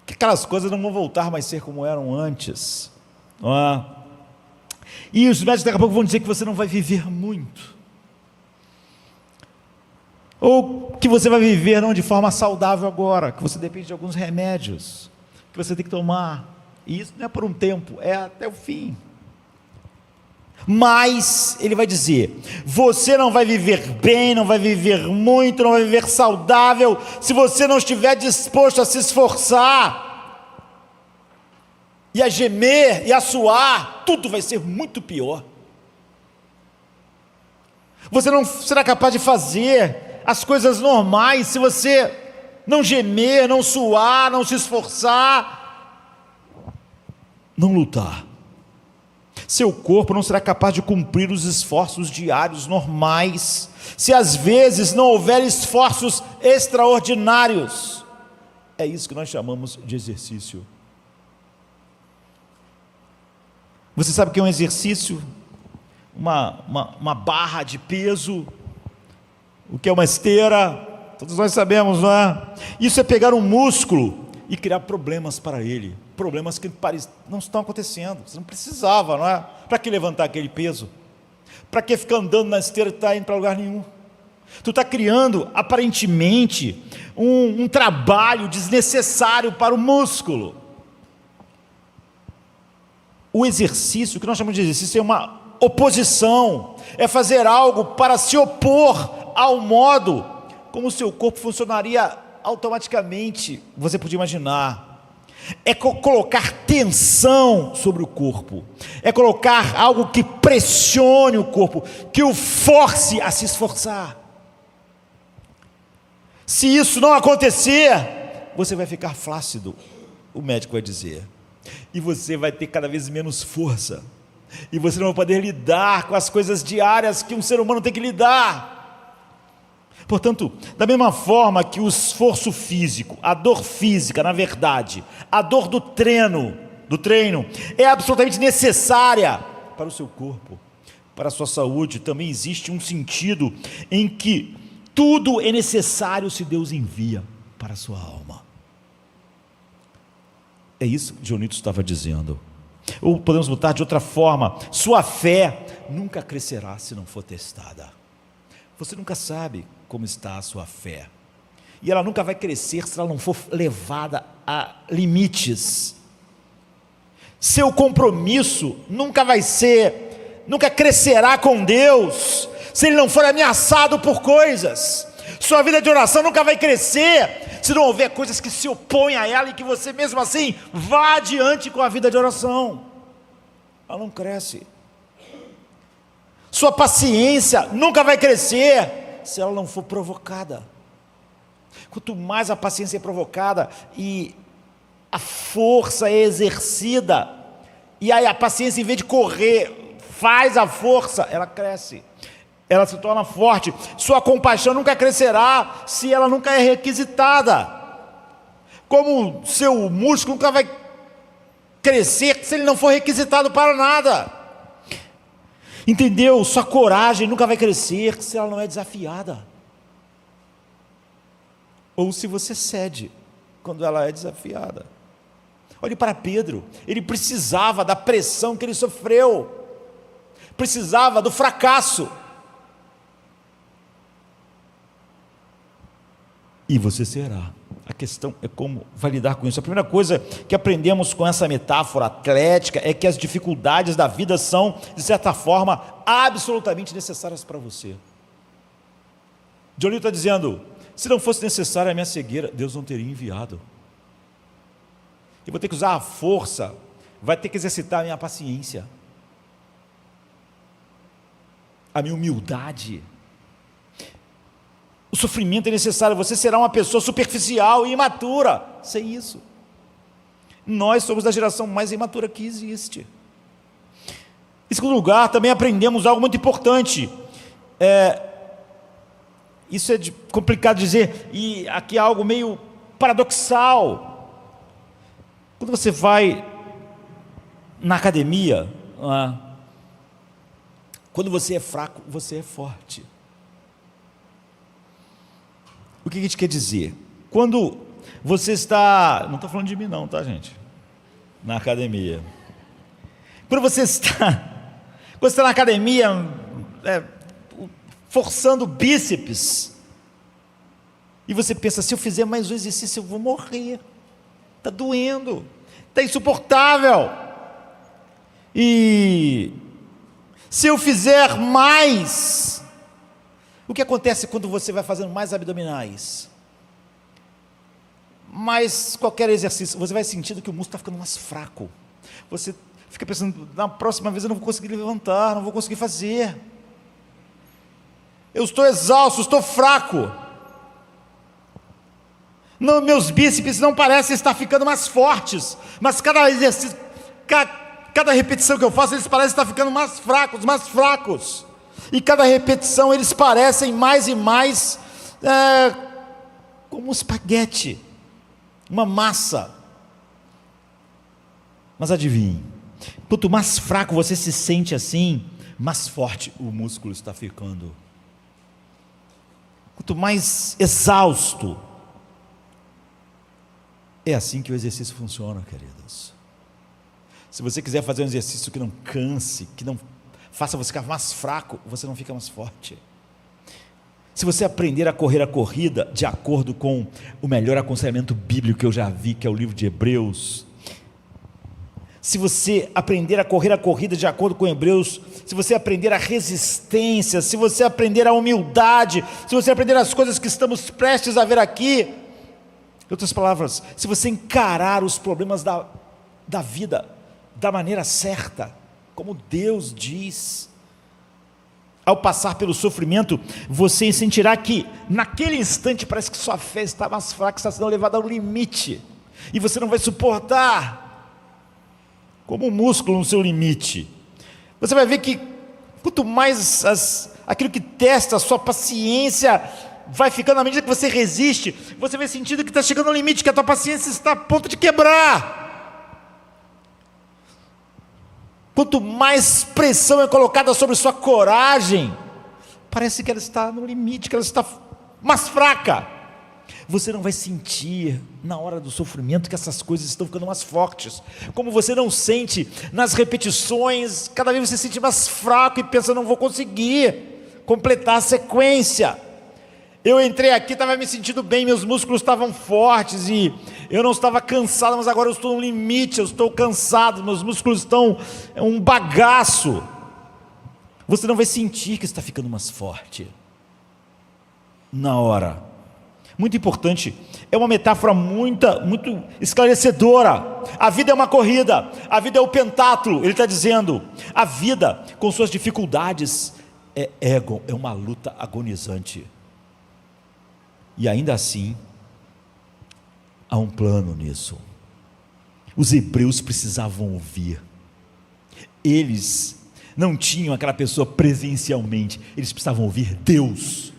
que aquelas coisas não vão voltar mais a ser como eram antes. E os médicos daqui a pouco vão dizer que você não vai viver muito, ou que você vai viver não de forma saudável agora, que você depende de alguns remédios que você tem que tomar, e isso não é por um tempo, é até o fim. Mas ele vai dizer: você não vai viver bem, não vai viver muito, não vai viver saudável, se você não estiver disposto a se esforçar, e a gemer, e a suar. Tudo vai ser muito pior. Você não será capaz de fazer as coisas normais se você não gemer, não suar, não se esforçar, não lutar. Seu corpo não será capaz de cumprir os esforços diários normais, se às vezes não houver esforços extraordinários. É isso que nós chamamos de exercício. Você sabe o que é um exercício? Uma barra de peso, o que é uma esteira, todos nós sabemos, não é? Isso é pegar um músculo e criar problemas para ele, problemas que não estão acontecendo. Você não precisava, não é? Para que levantar aquele peso? Para que ficar andando na esteira e estar indo para lugar nenhum? Tu está criando, aparentemente, um trabalho desnecessário para o músculo. O exercício, o que nós chamamos de exercício, é uma oposição, é fazer algo para se opor ao modo como o seu corpo funcionaria automaticamente. Você podia imaginar, é colocar tensão sobre o corpo, é colocar algo que pressione o corpo, que o force a se esforçar. Se isso não acontecer, você vai ficar flácido, o médico vai dizer, e você vai ter cada vez menos força. e você não vai poder lidar com as coisas diárias que um ser humano tem que lidar. Portanto, da mesma forma que o esforço físico, a dor física, na verdade, a dor do treino é absolutamente necessária para o seu corpo, para a sua saúde, também existe um sentido em que tudo é necessário se Deus envia para a sua alma. É isso que Dionísio estava dizendo. Ou podemos botar de outra forma: sua fé nunca crescerá se não for testada. Você nunca sabe como está a sua fé, e ela nunca vai crescer se ela não for levada a limites. Seu compromisso nunca crescerá com Deus se ele não for ameaçado por coisas. Sua vida de oração nunca vai crescer se não houver coisas que se opõem a ela, e que você mesmo assim vá adiante com a vida de oração. Ela não cresce. Sua paciência nunca vai crescer se ela não for provocada. Quanto mais a paciência é provocada e a força é exercida, e aí a paciência, em vez de correr, faz a força, ela cresce, ela se torna forte. Sua compaixão nunca crescerá se ela nunca é requisitada. Como seu músculo nunca vai crescer se ele não for requisitado para nada. Entendeu? Sua coragem nunca vai crescer se ela não é desafiada, ou se você cede quando ela é desafiada. Olhe para Pedro, ele precisava da pressão que ele sofreu, precisava do fracasso. E você será. A questão é como vai lidar com isso. A primeira coisa que aprendemos com essa metáfora atlética é que as dificuldades da vida são, de certa forma, absolutamente necessárias para você. Dionísio está dizendo: se não fosse necessária a minha cegueira, Deus não teria enviado. Eu vou ter que usar a força, vai ter que exercitar a minha paciência, a minha humildade. O sofrimento é necessário. Você será uma pessoa superficial e imatura sem isso. Nós somos da geração mais imatura que existe. Em segundo lugar, também aprendemos algo muito importante. Isso é complicado de dizer, e aqui é algo meio paradoxal. Quando você vai na academia, quando você é fraco, você é forte. O que a gente quer dizer? Quando você está, não estou falando de mim não, tá, gente? Na academia. Quando você está na academia, forçando bíceps, e você pensa: se eu fizer mais um exercício eu vou morrer, está doendo, está insuportável, e se eu fizer mais... O que acontece quando você vai fazendo mais abdominais? Mais qualquer exercício, você vai sentindo que o músculo está ficando mais fraco. Você fica pensando: na próxima vez eu não vou conseguir levantar, não vou conseguir fazer. Eu estou exausto, estou fraco. Não, meus bíceps não parecem estar ficando mais fortes, mas cada exercício, cada repetição que eu faço, eles parecem estar ficando mais fracos. E cada repetição eles parecem mais e mais como um espaguete, uma massa. Mas adivinhe, quanto mais fraco você se sente assim, mais forte o músculo está ficando. Quanto mais exausto, é assim que o exercício funciona, queridos. Se você quiser fazer um exercício que não canse, que não faça você ficar mais fraco, você não fica mais forte. Se você aprender a correr a corrida de acordo com o melhor aconselhamento bíblico que eu já vi, que é o livro de Hebreus, se você aprender a correr a corrida de acordo com Hebreus, se você aprender a resistência, se você aprender a humildade, se você aprender as coisas que estamos prestes a ver aqui, em outras palavras, se você encarar os problemas da vida da maneira certa, como Deus diz, ao passar pelo sofrimento, você sentirá que naquele instante parece que sua fé está mais fraca, está sendo levada ao limite, e você não vai suportar, como um músculo no seu limite. Você vai ver que quanto mais aquilo que testa a sua paciência vai ficando, à medida que você resiste, você vai sentindo que está chegando ao limite, que a tua paciência está a ponto de quebrar. Quanto mais pressão é colocada sobre sua coragem, parece que ela está no limite, que ela está mais fraca. Você não vai sentir na hora do sofrimento que essas coisas estão ficando mais fortes, como você não sente nas repetições. Cada vez você se sente mais fraco e pensa, não vou conseguir completar a sequência. Eu entrei aqui, estava me sentindo bem, meus músculos estavam fortes e eu não estava cansado, mas agora eu estou no limite, eu estou cansado, meus músculos estão um bagaço. Você não vai sentir que está ficando mais forte na hora. Muito importante, é uma metáfora muito esclarecedora. A vida é uma corrida, a vida é o pentátulo. Ele está dizendo, a vida com suas dificuldades é uma luta agonizante. E ainda assim, há um plano nisso. Os hebreus precisavam ouvir. Eles não tinham aquela pessoa presencialmente, eles precisavam ouvir Deus.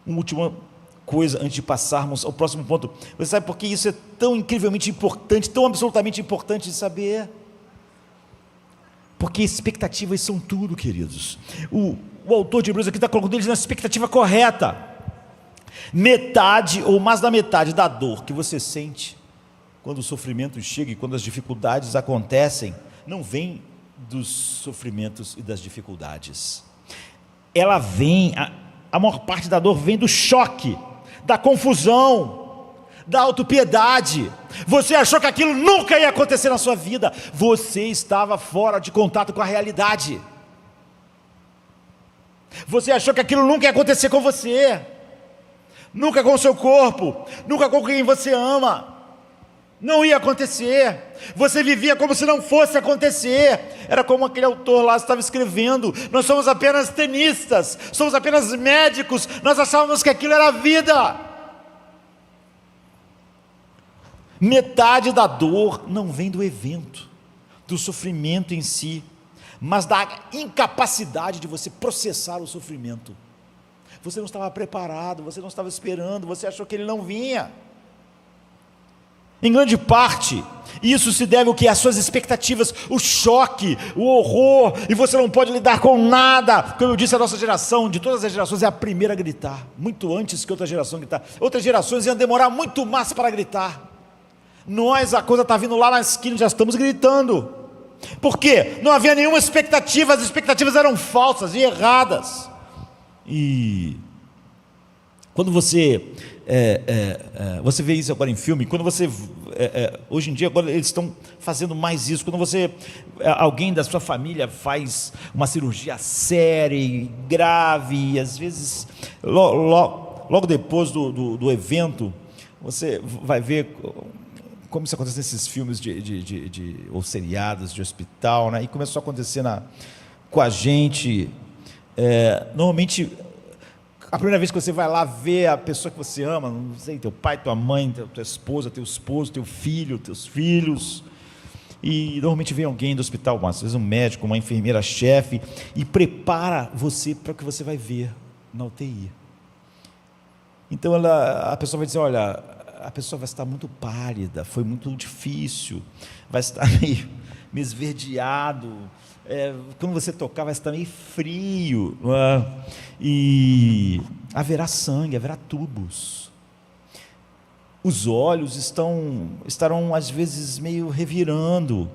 Uma última coisa antes de passarmos ao próximo ponto. Você sabe por que isso é tão incrivelmente importante, tão absolutamente importante de saber? Porque expectativas são tudo, queridos. O autor de Hebreus aqui está colocando eles na expectativa correta. Metade ou mais da metade da dor que você sente quando o sofrimento chega e quando as dificuldades acontecem, não vem dos sofrimentos e das dificuldades. Ela vem, a maior parte da dor vem do choque, da confusão, da autopiedade. Você achou que aquilo nunca ia acontecer na sua vida, você estava fora de contato com a realidade. Você achou que aquilo nunca ia acontecer com você, nunca com o seu corpo, nunca com quem você ama. Não ia acontecer. Você vivia como se não fosse acontecer. Era como aquele autor lá estava escrevendo: nós somos apenas tenistas, somos apenas médicos, nós achávamos que aquilo era a vida. Metade da dor não vem do evento, do sofrimento em si, mas da incapacidade de você processar o sofrimento. Você não estava preparado, você não estava esperando, você achou que ele não vinha. Em grande parte, isso se deve ao que? Às suas expectativas, o choque, o horror, e você não pode lidar com nada. Como eu disse, a nossa geração, de todas as gerações, é a primeira a gritar, muito antes que outra geração gritar. Outras gerações iam demorar muito mais para gritar. Nós, a coisa está vindo lá na esquina, já estamos gritando. Por quê? Não havia nenhuma expectativa, as expectativas eram falsas e erradas. E quando você vê isso agora em filme, quando você, hoje em dia, agora eles estão fazendo mais isso, quando você, alguém da sua família faz uma cirurgia séria, grave, e às vezes, logo depois do evento, você vai ver como isso acontece nesses filmes ou seriados de hospital, né? E começou a acontecer com a gente, normalmente, a primeira vez que você vai lá ver a pessoa que você ama, não sei, teu pai, tua mãe, tua esposa, teu esposo, teu filho, teus filhos, e normalmente vem alguém do hospital, às vezes um médico, uma enfermeira-chefe, e prepara você para o que você vai ver na UTI. Então a pessoa vai dizer, olha, a pessoa vai estar muito pálida, foi muito difícil, vai estar meio esverdeado, quando você tocar vai estar meio frio, e haverá sangue, haverá tubos, os olhos estarão às vezes meio revirando,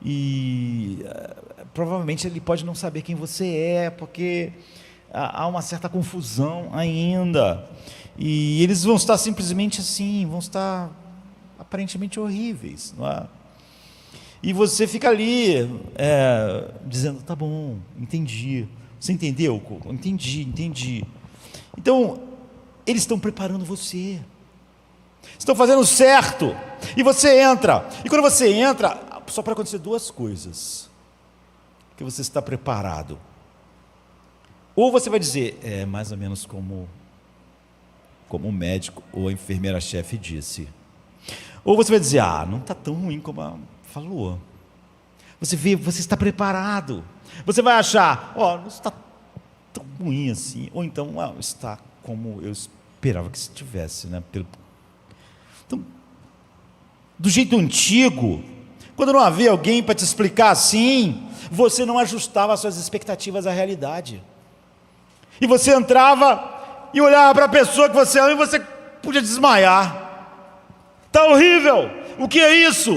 e provavelmente ele pode não saber quem você é, porque há uma certa confusão ainda, e eles vão estar simplesmente assim, vão estar aparentemente horríveis, não é? E você fica ali, dizendo, tá bom, entendi. Você entendeu? Entendi. Então, eles estão preparando você. Estão fazendo certo. E você entra. E quando você entra, só para acontecer duas coisas. Que você está preparado. Ou você vai dizer, mais ou menos como o médico ou a enfermeira-chefe disse. Ou você vai dizer, não está tão ruim como ela falou. Você está preparado. Você vai achar, não está tão ruim assim. Ou então, está como eu esperava que estivesse, né? Então, do jeito antigo, quando não havia alguém para te explicar assim, você não ajustava as suas expectativas à realidade. E você entrava e olhava para a pessoa que você ama e você podia desmaiar. Está horrível! O que é isso?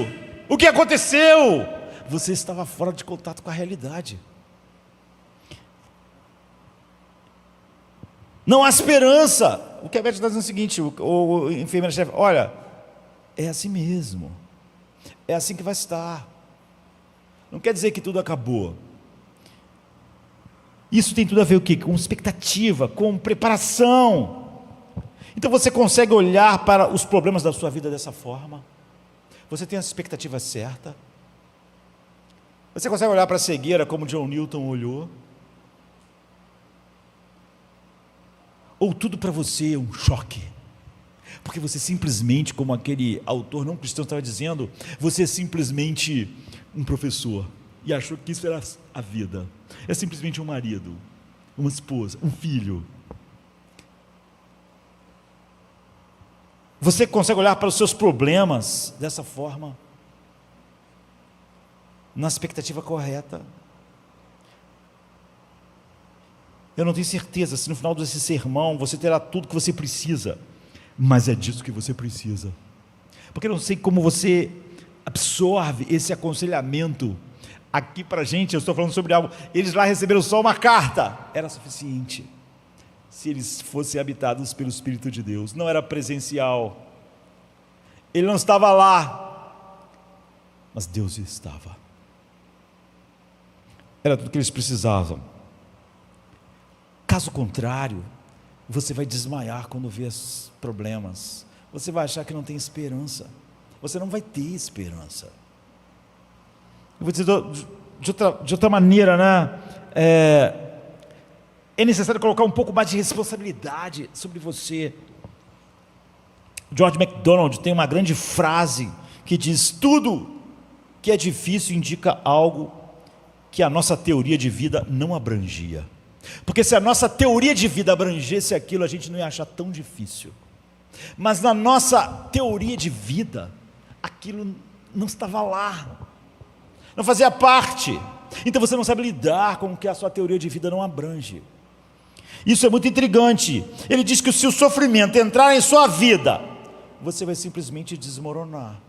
O que aconteceu? Você estava fora de contato com a realidade. Não há esperança. O que a Beth está dizendo é o seguinte, o enfermeiro-chefe, olha, é assim mesmo. É assim que vai estar. Não quer dizer que tudo acabou. Isso tem tudo a ver o quê? Com expectativa, com preparação. Então você consegue olhar para os problemas da sua vida dessa forma? Você tem a expectativa certa? Você consegue olhar para a cegueira como John Newton olhou? Ou tudo para você é um choque? Porque você simplesmente, como aquele autor não cristão estava dizendo, você é simplesmente um professor e achou que isso era a vida. É simplesmente um marido, uma esposa, um filho. Você consegue olhar para os seus problemas dessa forma? Na expectativa correta? Eu não tenho certeza se no final desse sermão você terá tudo que você precisa, mas é disso que você precisa, porque eu não sei como você absorve esse aconselhamento aqui para a gente. Eu estou falando sobre algo, eles lá receberam só uma carta, era suficiente, se eles fossem habitados pelo Espírito de Deus. Não era presencial, ele não estava lá, mas Deus estava, era tudo que eles precisavam. Caso contrário, você vai desmaiar quando vê os problemas, você vai achar que não tem esperança, você não vai ter esperança. Eu vou dizer de outra maneira, né? É necessário colocar um pouco mais de responsabilidade sobre você. George MacDonald tem uma grande frase que diz: tudo que é difícil indica algo que a nossa teoria de vida não abrangia. Porque se a nossa teoria de vida abrangesse aquilo, a gente não ia achar tão difícil. Mas na nossa teoria de vida, aquilo não estava lá, não fazia parte. Então você não sabe lidar com o que a sua teoria de vida não abrange. Isso é muito intrigante. Ele diz que se o sofrimento entrar em sua vida, você vai simplesmente desmoronar.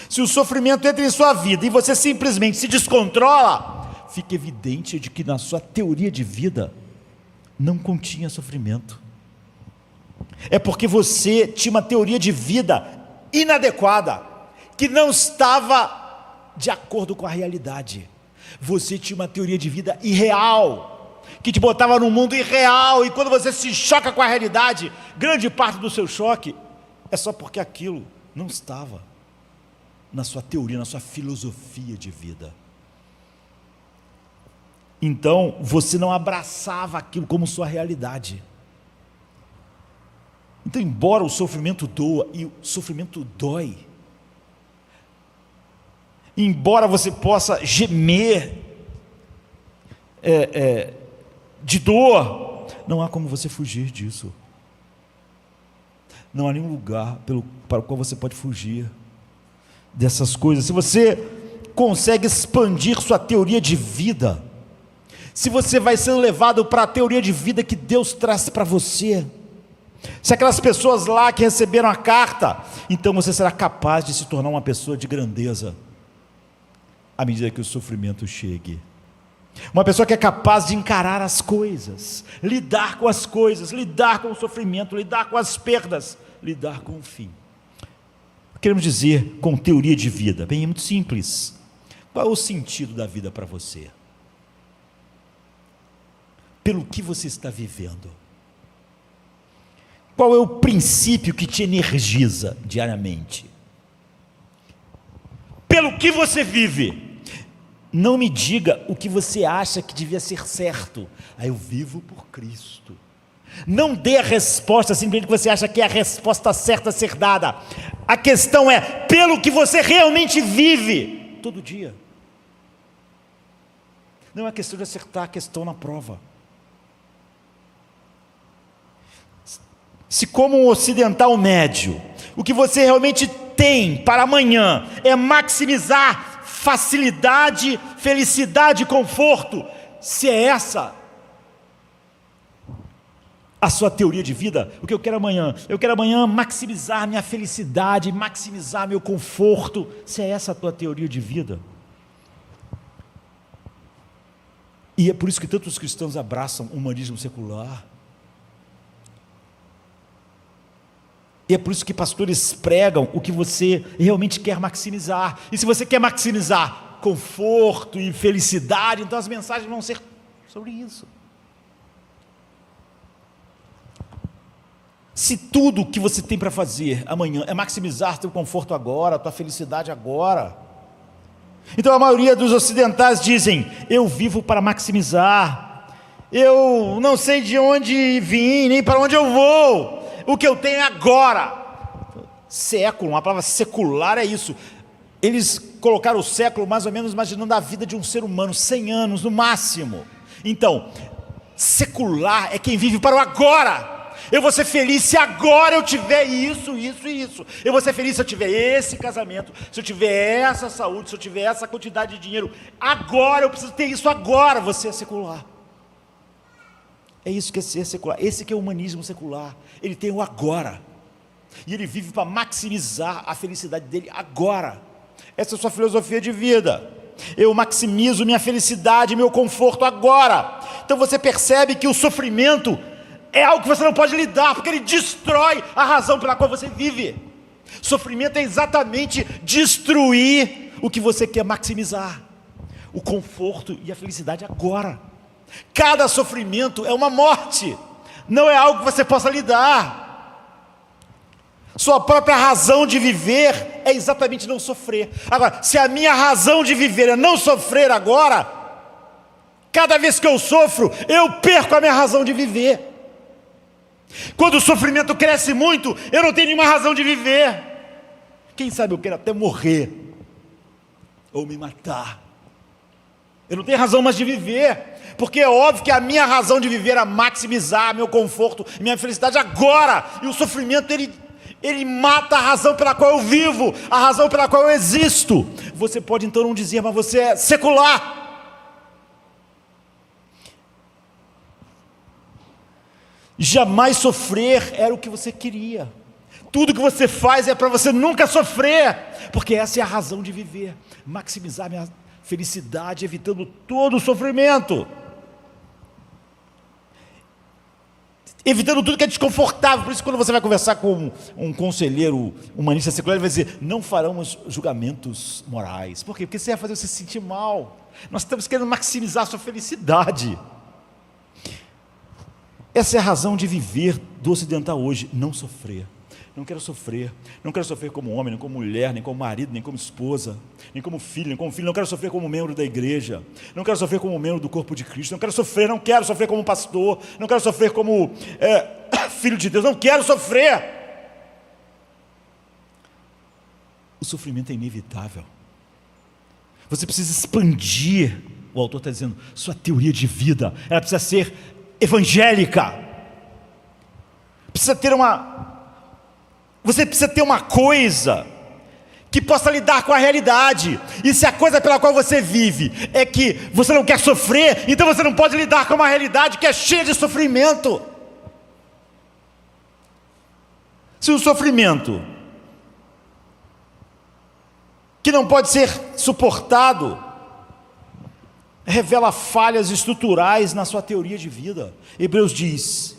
Se o sofrimento entra em sua vida e você simplesmente se descontrola, fica evidente de que na sua teoria de vida não continha sofrimento. É porque você tinha uma teoria de vida inadequada, que não estava de acordo com a realidade. Você tinha uma teoria de vida irreal, que te botava num mundo irreal, e quando você se choca com a realidade, grande parte do seu choque é só porque aquilo não estava na sua teoria, na sua filosofia de vida. Então, você não abraçava aquilo como sua realidade. Então, embora o sofrimento doa, e o sofrimento dói, embora você possa gemer de dor, não há como você fugir disso. Não há nenhum lugar para o qual você pode fugir dessas coisas. Se você consegue expandir sua teoria de vida, se você vai sendo levado para a teoria de vida que Deus traz para você, se aquelas pessoas lá que receberam a carta, então você será capaz de se tornar uma pessoa de grandeza, à medida que o sofrimento chegue. Uma pessoa que é capaz de encarar as coisas, lidar com as coisas, lidar com o sofrimento, lidar com as perdas, lidar com o fim. Queremos dizer com teoria de vida? Bem, é muito simples. Qual é o sentido da vida para você? Pelo que você está vivendo? Qual é o princípio que te energiza diariamente? Pelo que você vive? Não me diga o que você acha que devia ser certo. Eu vivo por Cristo. Não dê a resposta simplesmente que você acha que é a resposta certa a ser dada. A questão é pelo que você realmente vive todo dia. Não é questão de acertar a questão na prova. Se como um ocidental médio, o que você realmente tem para amanhã é maximizar facilidade, felicidade e conforto, se é essa a sua teoria de vida, o que eu quero amanhã? Eu quero amanhã maximizar minha felicidade, maximizar meu conforto, se é essa a tua teoria de vida. E é por isso que tantos cristãos abraçam o humanismo secular. E é por isso que pastores pregam o que você realmente quer maximizar. E se você quer maximizar conforto e felicidade, então as mensagens vão ser sobre isso. Se tudo que você tem para fazer amanhã é maximizar teu conforto agora, tua felicidade agora, então a maioria dos ocidentais dizem: eu vivo para maximizar, eu não sei de onde vim, nem para onde eu vou, o que eu tenho é agora. Século, a palavra secular é isso. Eles colocaram o século mais ou menos imaginando a vida de um ser humano, 100 anos no máximo. Então, secular é quem vive para o agora. Eu vou ser feliz se agora eu tiver isso, isso e isso. Eu vou ser feliz se eu tiver esse casamento, se eu tiver essa saúde, se eu tiver essa quantidade de dinheiro. Agora, eu preciso ter isso agora. Você é secular. É isso que é ser secular. Esse que é o humanismo secular. Ele tem o agora. E ele vive para maximizar a felicidade dele agora. Essa é a sua filosofia de vida. Eu maximizo minha felicidade, meu conforto agora. Então você percebe que o sofrimento é algo que você não pode lidar, porque ele destrói a razão pela qual você vive. Sofrimento é exatamente destruir o que você quer maximizar, o conforto e a felicidade agora. Cada sofrimento é uma morte, não é algo que você possa lidar. Sua própria razão de viver é exatamente não sofrer. Agora, se a minha razão de viver é não sofrer agora, cada vez que eu sofro, eu perco a minha razão de viver. Quando o sofrimento cresce muito, eu não tenho nenhuma razão de viver. Quem sabe eu quero até morrer, ou me matar. Eu não tenho razão mais de viver, porque é óbvio que a minha razão de viver é maximizar meu conforto, minha felicidade agora. E o sofrimento, ele mata a razão pela qual eu vivo, a razão pela qual eu existo. Você pode então não dizer, mas você é secular. Jamais sofrer era o que você queria. Tudo que você faz é para você nunca sofrer, porque essa é a razão de viver. Maximizar minha felicidade, evitando todo o sofrimento, evitando tudo que é desconfortável. Por isso, quando você vai conversar com um conselheiro humanista secular, ele vai dizer: não faremos julgamentos morais. Por quê? Porque isso vai fazer você se sentir mal. Nós estamos querendo maximizar a sua felicidade. Essa é a razão de viver do ocidental hoje: não sofrer. Não quero sofrer. Não quero sofrer como homem, nem como mulher, nem como marido, nem como esposa, nem como filho, nem como filho. Não quero sofrer como membro da igreja. Não quero sofrer como membro do corpo de Cristo. Não quero sofrer como pastor. Não quero sofrer como filho de Deus. Não quero sofrer. O sofrimento é inevitável. Você precisa expandir. O autor está dizendo, sua teoria de vida, ela precisa ser evangélica. Você precisa ter uma coisa que possa lidar com a realidade. E se a coisa pela qual você vive é que você não quer sofrer, então você não pode lidar com uma realidade que é cheia de sofrimento. Se o sofrimento que não pode ser suportado revela falhas estruturais na sua teoria de vida, Hebreus diz: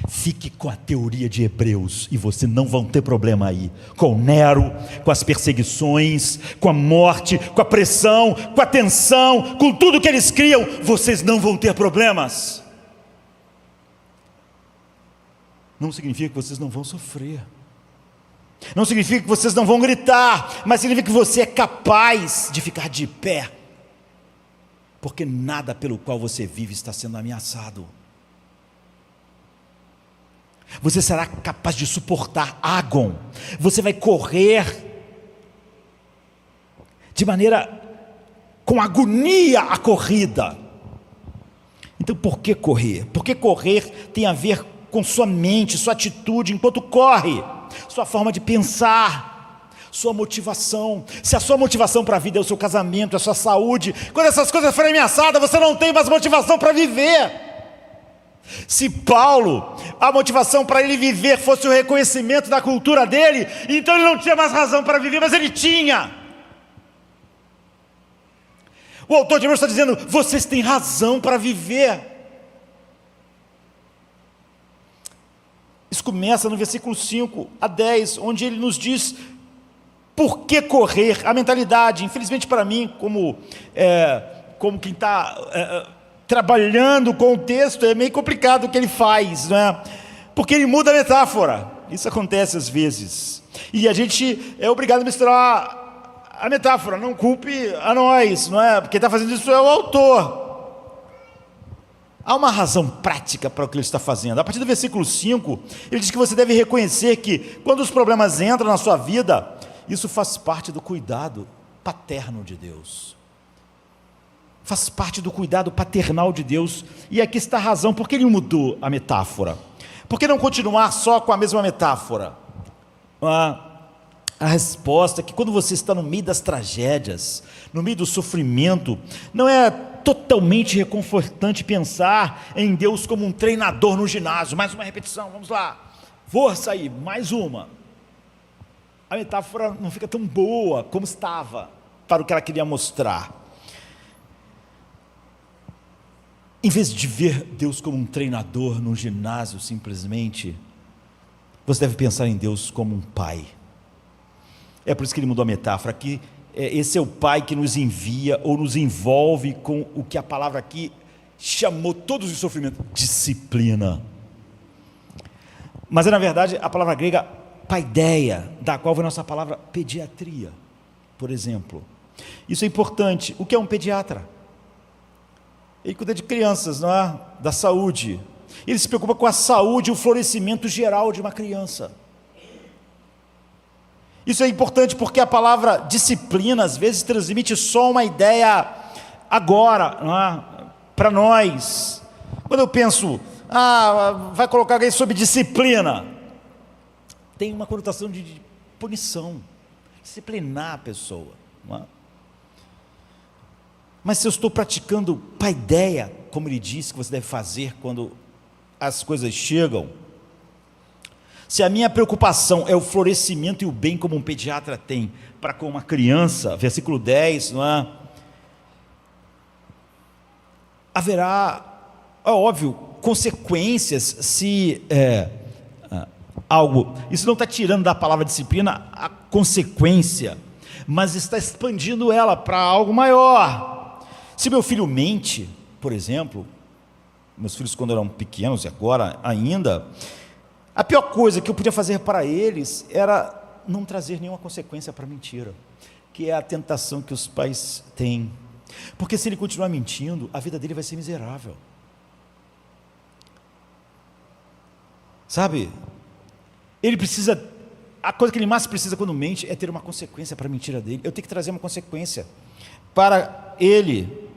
fique com a teoria de Hebreus e você não vão ter problema aí, com Nero, com as perseguições, com a morte, com a pressão, com a tensão, com tudo que eles criam, vocês não vão ter problemas. Não significa que vocês não vão sofrer, não significa que vocês não vão gritar, mas significa que você é capaz de ficar de pé. porque nada pelo qual você vive está sendo ameaçado. Você será capaz de suportar ágon, você vai correr de maneira, com agonia a corrida. Então por que correr? Porque correr tem a ver com sua mente, sua atitude enquanto corre, sua forma de pensar, sua motivação. Se a sua motivação para a vida é o seu casamento, é a sua saúde, quando essas coisas forem ameaçadas, você não tem mais motivação para viver. Se Paulo, a motivação para ele viver fosse o reconhecimento da cultura dele, então ele não tinha mais razão para viver, mas ele tinha. O autor de Hebreus está dizendo: vocês têm razão para viver. Isso começa no versículo 5 a 10, onde ele nos diz por que correr. A mentalidade, infelizmente para mim, como quem está trabalhando com o texto, é meio complicado o que ele faz, né? Porque ele muda a metáfora. Isso acontece às vezes, e a gente é obrigado a misturar a metáfora. Não culpe a nós, não é? Porque está fazendo isso é o autor. Há uma razão prática para o que ele está fazendo. A partir do versículo 5, ele diz que você deve reconhecer que quando os problemas entram na sua vida, isso faz parte do cuidado paterno de Deus. Faz parte do cuidado paternal de Deus. E aqui está a razão. Por que ele mudou a metáfora? Por que não continuar só com a mesma metáfora? A resposta é que quando você está no meio das tragédias, no meio do sofrimento, não é totalmente reconfortante pensar em Deus como um treinador no ginásio. Mais uma repetição, vamos lá, força aí, mais uma. A metáfora não fica tão boa como estava para o que ela queria mostrar. Em vez de ver Deus como um treinador no ginásio simplesmente, você deve pensar em Deus como um pai. É por isso que ele mudou a metáfora aqui. Esse é o pai que nos envia ou nos envolve com o que a palavra aqui chamou todos os sofrimentos, disciplina. Mas é na verdade a palavra grega paideia, da qual vem a nossa palavra pediatria, por exemplo. Isso é importante. O que é um pediatra? Ele cuida de crianças, não é? Da saúde. Ele se preocupa com a saúde e o florescimento geral de uma criança. Isso é importante porque a palavra disciplina às vezes transmite só uma ideia agora, não é? Para nós. Quando eu penso, vai colocar alguém sob disciplina, tem uma conotação de punição, disciplinar a pessoa, não é? Mas se eu estou praticando paideia, como ele disse que você deve fazer quando as coisas chegam, se a minha preocupação é o florescimento e o bem como um pediatra tem para com uma criança, versículo 10, não é? Haverá, é óbvio, consequências se algo, isso não está tirando da palavra disciplina a consequência, mas está expandindo ela para algo maior. Se meu filho mente, por exemplo, meus filhos quando eram pequenos e agora ainda, a pior coisa que eu podia fazer para eles era não trazer nenhuma consequência para a mentira, que é a tentação que os pais têm. Porque se ele continuar mentindo, a vida dele vai ser miserável. Sabe? Ele precisa, a coisa que ele mais precisa quando mente é ter uma consequência para a mentira dele. Eu tenho que trazer uma consequência para ele.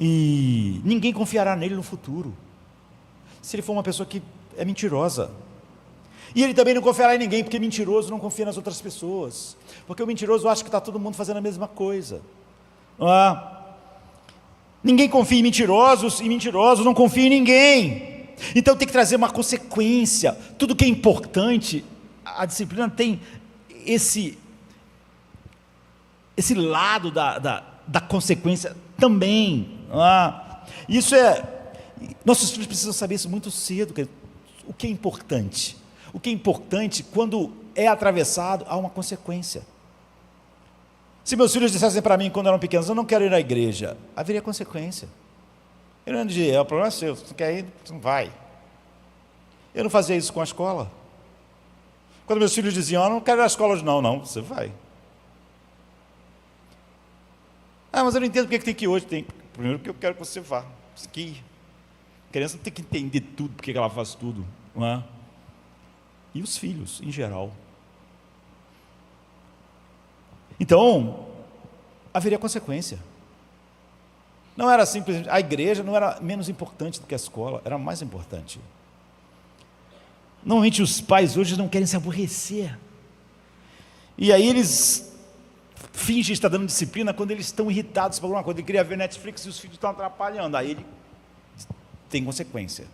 E ninguém confiará nele no futuro, se ele for uma pessoa que é mentirosa. E ele também não confiará em ninguém, porque mentiroso não confia nas outras pessoas, porque o mentiroso acha que está todo mundo fazendo a mesma coisa. Ninguém confia em mentirosos, e mentirosos não confiam em ninguém. Então tem que trazer uma consequência. Tudo que é importante, a disciplina tem esse lado da consequência também. Isso nossos filhos precisam saber isso muito cedo. O que é importante? O que é importante quando é atravessado, há uma consequência. Se meus filhos dissessem para mim quando eram pequenos, eu não quero ir à igreja, haveria consequência. Eu não dizia, o problema é seu, você não quer ir, você não vai. Eu não fazia isso com a escola. Quando meus filhos diziam, eu não quero ir à escola hoje, não, você vai. mas eu não entendo porque que tem que ir hoje. Tem. Primeiro porque eu quero que você vá. Que criança não tem que entender tudo, porque ela faz tudo, não é? E os filhos, em geral. Então, haveria consequência. Não era simplesmente, a igreja não era menos importante do que a escola, era mais importante. Normalmente os pais hoje não querem se aborrecer. E aí eles fingem estar dando disciplina quando eles estão irritados por alguma coisa. Ele queria ver Netflix e os filhos estão atrapalhando. Aí ele tem consequência.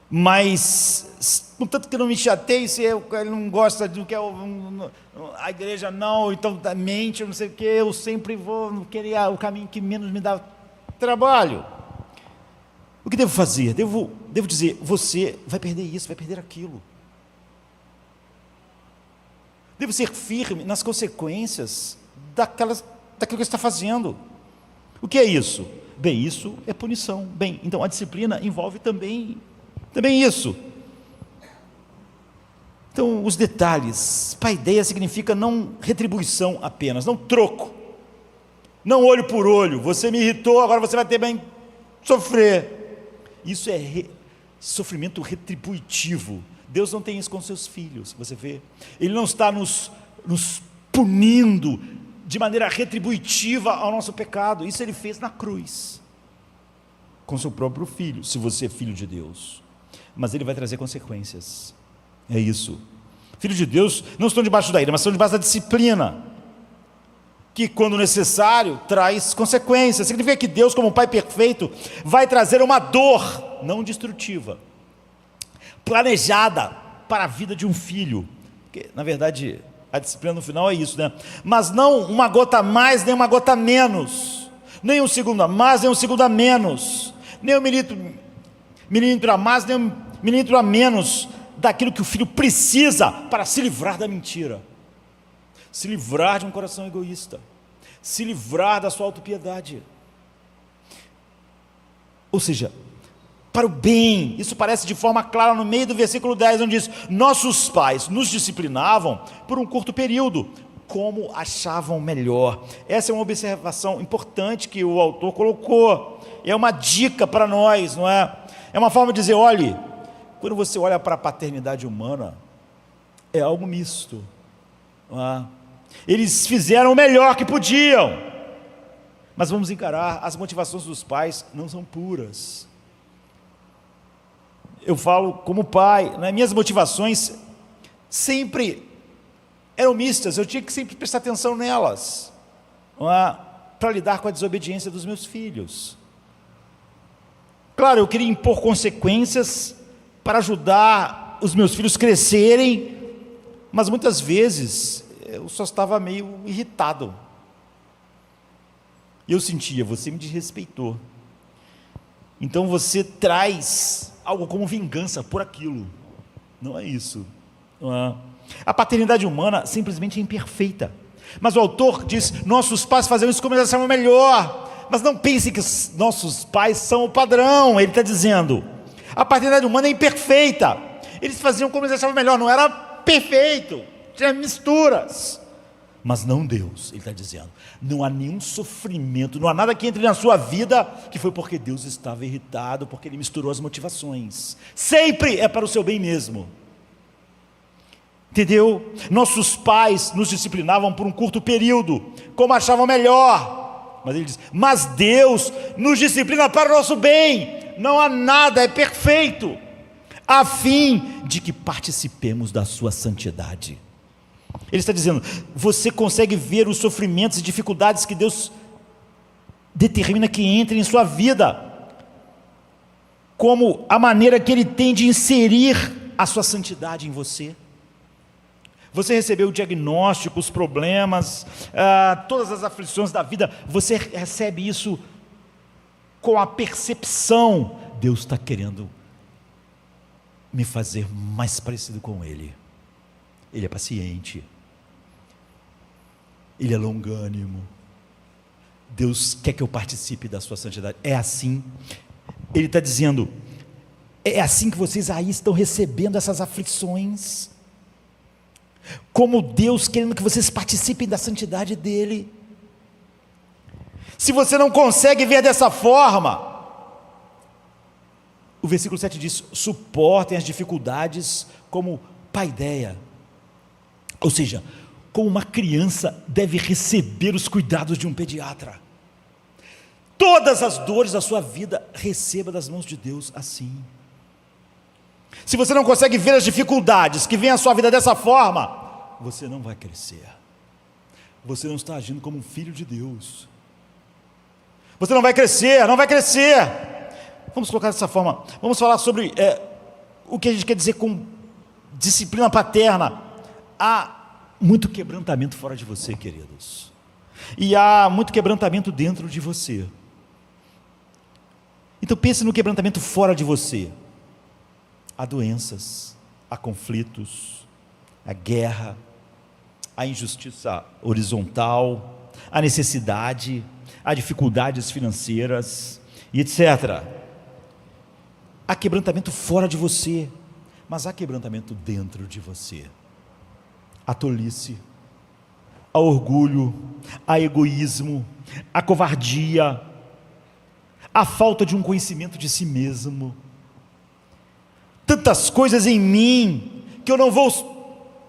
Mas, contanto que não me chateie, se ele não gosta do que a igreja não, então mente, eu não sei o que, eu sempre vou querer o caminho que menos me dá trabalho. O que devo fazer? Devo dizer, você vai perder isso, vai perder aquilo. Devo ser firme nas consequências daquilo que você está fazendo. O que é isso? Bem, isso é punição. Bem, então a disciplina envolve também isso. Então, os detalhes. Paideia significa não retribuição apenas, não troco. Não olho por olho. Você me irritou, agora você vai ter bem sofrer. Isso é sofrimento retributivo. Deus não tem isso com seus filhos, você vê. Ele não está nos punindo de maneira retributiva ao nosso pecado. Isso ele fez na cruz, com seu próprio filho, se você é filho de Deus. Mas ele vai trazer consequências. É isso. Filhos de Deus não estão debaixo da ira, mas estão debaixo da disciplina, que quando necessário, traz consequências. Significa que Deus, como um Pai perfeito, vai trazer uma dor não destrutiva, planejada para a vida de um filho. Porque, na verdade, a disciplina no final é isso, né? Mas não uma gota a mais, nem uma gota a menos, nem um segundo a mais, nem um segundo a menos, nem um milímetro a mais, nem um milímetro a menos daquilo que o filho precisa para se livrar da mentira, se livrar de um coração egoísta, se livrar da sua autopiedade. Ou seja, para o bem. Isso aparece de forma clara no meio do versículo 10, onde diz: nossos pais nos disciplinavam por um curto período, como achavam melhor. Essa é uma observação importante que o autor colocou, é uma dica para nós, não é? É uma forma de dizer, olhe, quando você olha para a paternidade humana, é algo misto, não é? Eles fizeram o melhor que podiam, mas vamos encarar, as motivações dos pais não são puras. Eu falo como pai, né? Minhas motivações sempre eram mistas, eu tinha que sempre prestar atenção nelas, para lidar com a desobediência dos meus filhos. Claro, eu queria impor consequências para ajudar os meus filhos a crescerem, mas muitas vezes eu só estava meio irritado. E eu sentia, você me desrespeitou. Então você traz algo como vingança por aquilo. Não é isso. Não é. A paternidade humana simplesmente é imperfeita. Mas o autor diz, nossos pais faziam isso como eles achavam melhor. Mas não pense que os nossos pais são o padrão. Ele está dizendo, a paternidade humana é imperfeita. Eles faziam como eles achavam melhor, não era perfeito, tinha misturas. Mas não Deus, ele está dizendo, não há nenhum sofrimento, não há nada que entre na sua vida, que foi porque Deus estava irritado, porque ele misturou as motivações. Sempre é para o seu bem mesmo. Entendeu? Nossos pais nos disciplinavam por um curto período, como achavam melhor. Mas ele diz, mas Deus nos disciplina para o nosso bem. Não há nada, é perfeito, a fim de que participemos da sua santidade. Ele está dizendo, você consegue ver os sofrimentos e dificuldades que Deus determina que entrem em sua vida, como a maneira que Ele tem de inserir a sua santidade em você. Você recebeu o diagnóstico, os problemas, todas as aflições da vida, você recebe isso com a percepção, Deus está querendo me fazer mais parecido com Ele. Ele é paciente, Ele é longânimo, Deus quer que eu participe da sua santidade. É assim, Ele está dizendo, é assim que vocês aí estão recebendo essas aflições, como Deus querendo que vocês participem da santidade dEle. Se você não consegue ver dessa forma, o versículo 7 diz: suportem as dificuldades como paideia. Ou seja, como uma criança deve receber os cuidados de um pediatra. Todas as dores da sua vida, receba das mãos de Deus assim. Se você não consegue ver as dificuldades que vêm à sua vida dessa forma, você não vai crescer. Você não está agindo como um filho de Deus. Você não vai crescer, não vai crescer. Vamos colocar dessa forma. Vamos falar sobre o que a gente quer dizer com disciplina paterna. Há muito quebrantamento fora de você, queridos. E há muito quebrantamento dentro de você. Então pense no quebrantamento fora de você. Há doenças, há conflitos, há guerra, há injustiça horizontal, há necessidade, há dificuldades financeiras, e etc. Há quebrantamento fora de você, mas há quebrantamento dentro de você. Há tolice, há orgulho, há egoísmo, há covardia, há falta de um conhecimento de si mesmo. Tantas coisas em mim que eu não vou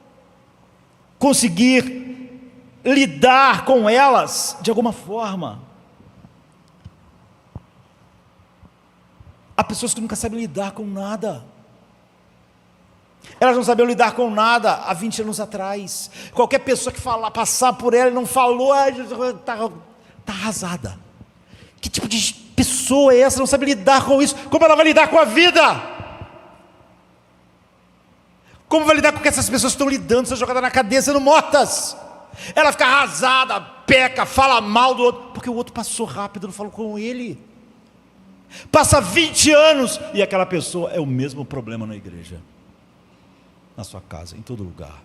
conseguir lidar com elas de alguma forma. Há pessoas que nunca sabem lidar com nada. Elas não sabiam lidar com nada há 20 anos atrás. Qualquer pessoa que passar por ela e não falou, está arrasada. Que tipo de pessoa é essa? Não sabe lidar com isso. Como ela vai lidar com a vida? Como vai lidar com que essas pessoas estão lidando, são jogadas na cadeia, sendo mortas? Ela fica arrasada, peca, fala mal do outro, porque o outro passou rápido, não falou com ele. Passa 20 anos e aquela pessoa é o mesmo problema na igreja, na sua casa, em todo lugar.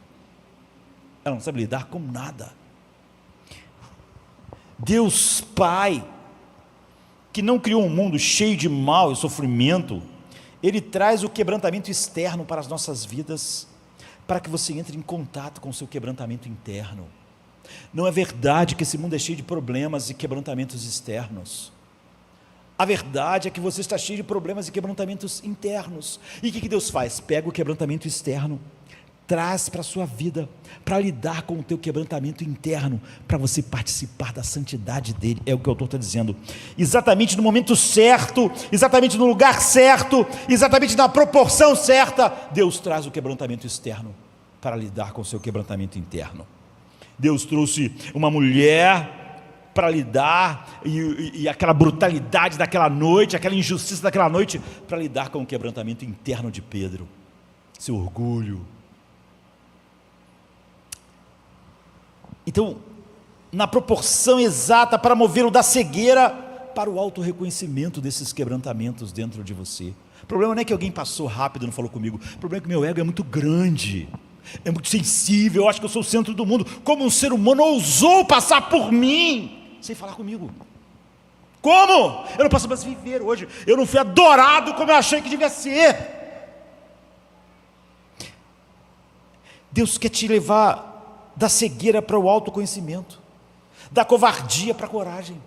Ela não sabe lidar com nada. Deus Pai, que não criou um mundo cheio de mal e sofrimento, Ele traz o quebrantamento externo para as nossas vidas, para que você entre em contato com o seu quebrantamento interno. Não é verdade que esse mundo é cheio de problemas e quebrantamentos externos. A verdade é que você está cheio de problemas e quebrantamentos internos. E o que Deus faz? Pega o quebrantamento externo, traz para a sua vida, para lidar com o teu quebrantamento interno, para você participar da santidade dele. É o que o autor está dizendo. Exatamente no momento certo, exatamente no lugar certo, exatamente na proporção certa, Deus traz o quebrantamento externo para lidar com o seu quebrantamento interno. Deus trouxe uma mulher para lidar, e aquela brutalidade daquela noite, aquela injustiça daquela noite, para lidar com o quebrantamento interno de Pedro, seu orgulho. Então, na proporção exata, para movê-lo da cegueira para o auto-reconhecimento desses quebrantamentos dentro de você. O problema não é que alguém passou rápido e não falou comigo, o problema é que meu ego é muito grande, é muito sensível, eu acho que eu sou o centro do mundo. Como um ser humano ousou passar por mim sem falar comigo? Como? Eu não posso mais viver hoje, eu não fui adorado como eu achei que devia ser. Deus quer te levar da cegueira para o autoconhecimento, da covardia para a coragem,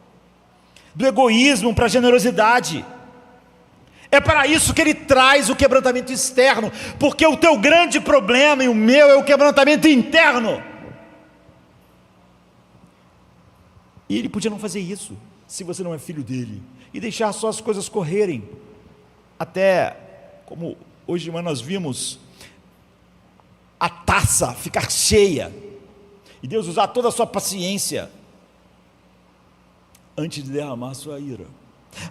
do egoísmo para a generosidade. É para isso que Ele traz o quebrantamento externo, porque o teu grande problema e o meu é o quebrantamento interno. E Ele podia não fazer isso, se você não é filho dEle, e deixar só as coisas correrem, até como hoje de manhã nós vimos, a taça ficar cheia, e Deus usar toda a sua paciência, antes de derramar a sua ira.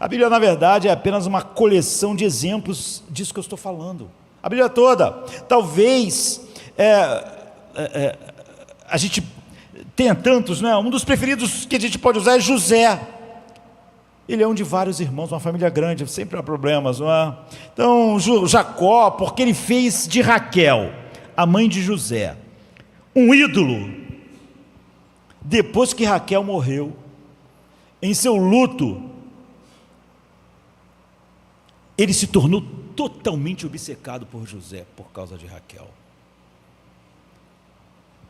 A Bíblia, na verdade, é apenas uma coleção de exemplos disso que eu estou falando. A Bíblia toda. Talvez a gente tenha tantos, né? Um dos preferidos que a gente pode usar é José. Ele é um de vários irmãos, uma família grande, sempre há problemas, não é? Então, Jacó, porque ele fez de Raquel, a mãe de José, um ídolo. Depois que Raquel morreu, em seu luto, ele se tornou totalmente obcecado por José, por causa de Raquel.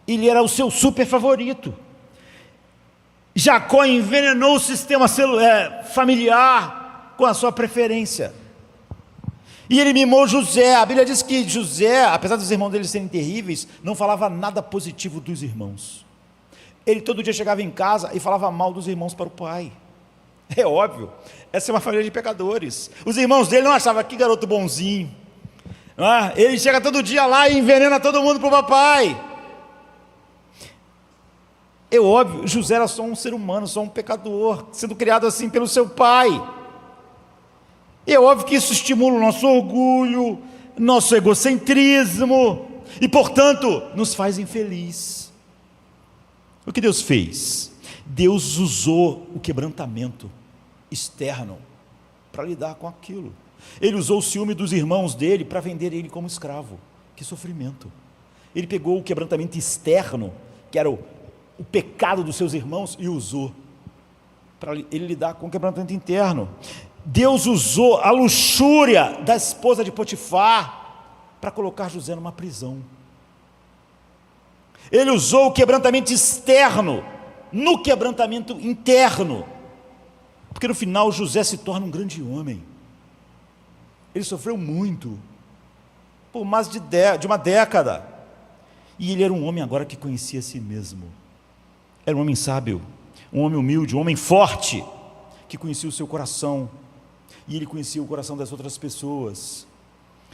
Ele era o seu super favorito. Jacó envenenou o sistema familiar com a sua preferência. E ele mimou José. A Bíblia diz que José, apesar dos irmãos dele serem terríveis, não falava nada positivo dos irmãos. Ele todo dia chegava em casa e falava mal dos irmãos para o pai. É óbvio, essa é uma família de pecadores. Os irmãos dele não achavam que garoto bonzinho. Ele chega todo dia lá e envenena todo mundo para o papai. É óbvio, José era só um ser humano, só um pecador, sendo criado assim pelo seu pai. É óbvio que isso estimula o nosso orgulho, nosso egocentrismo, e portanto, nos faz infeliz. O que Deus fez? Deus usou o quebrantamento externo para lidar com aquilo. Ele usou o ciúme dos irmãos dele para vender ele como escravo. Que sofrimento! Ele pegou o quebrantamento externo, que era o pecado dos seus irmãos, e usou para ele lidar com o quebrantamento interno. Deus usou a luxúria da esposa de Potifar para colocar José numa prisão. Ele usou o quebrantamento externo no quebrantamento interno, porque no final José se torna um grande homem. Ele sofreu muito, por mais de uma década, e ele era um homem agora que conhecia a si mesmo. Era um homem sábio, um homem humilde, um homem forte, que conhecia o seu coração, e ele conhecia o coração das outras pessoas.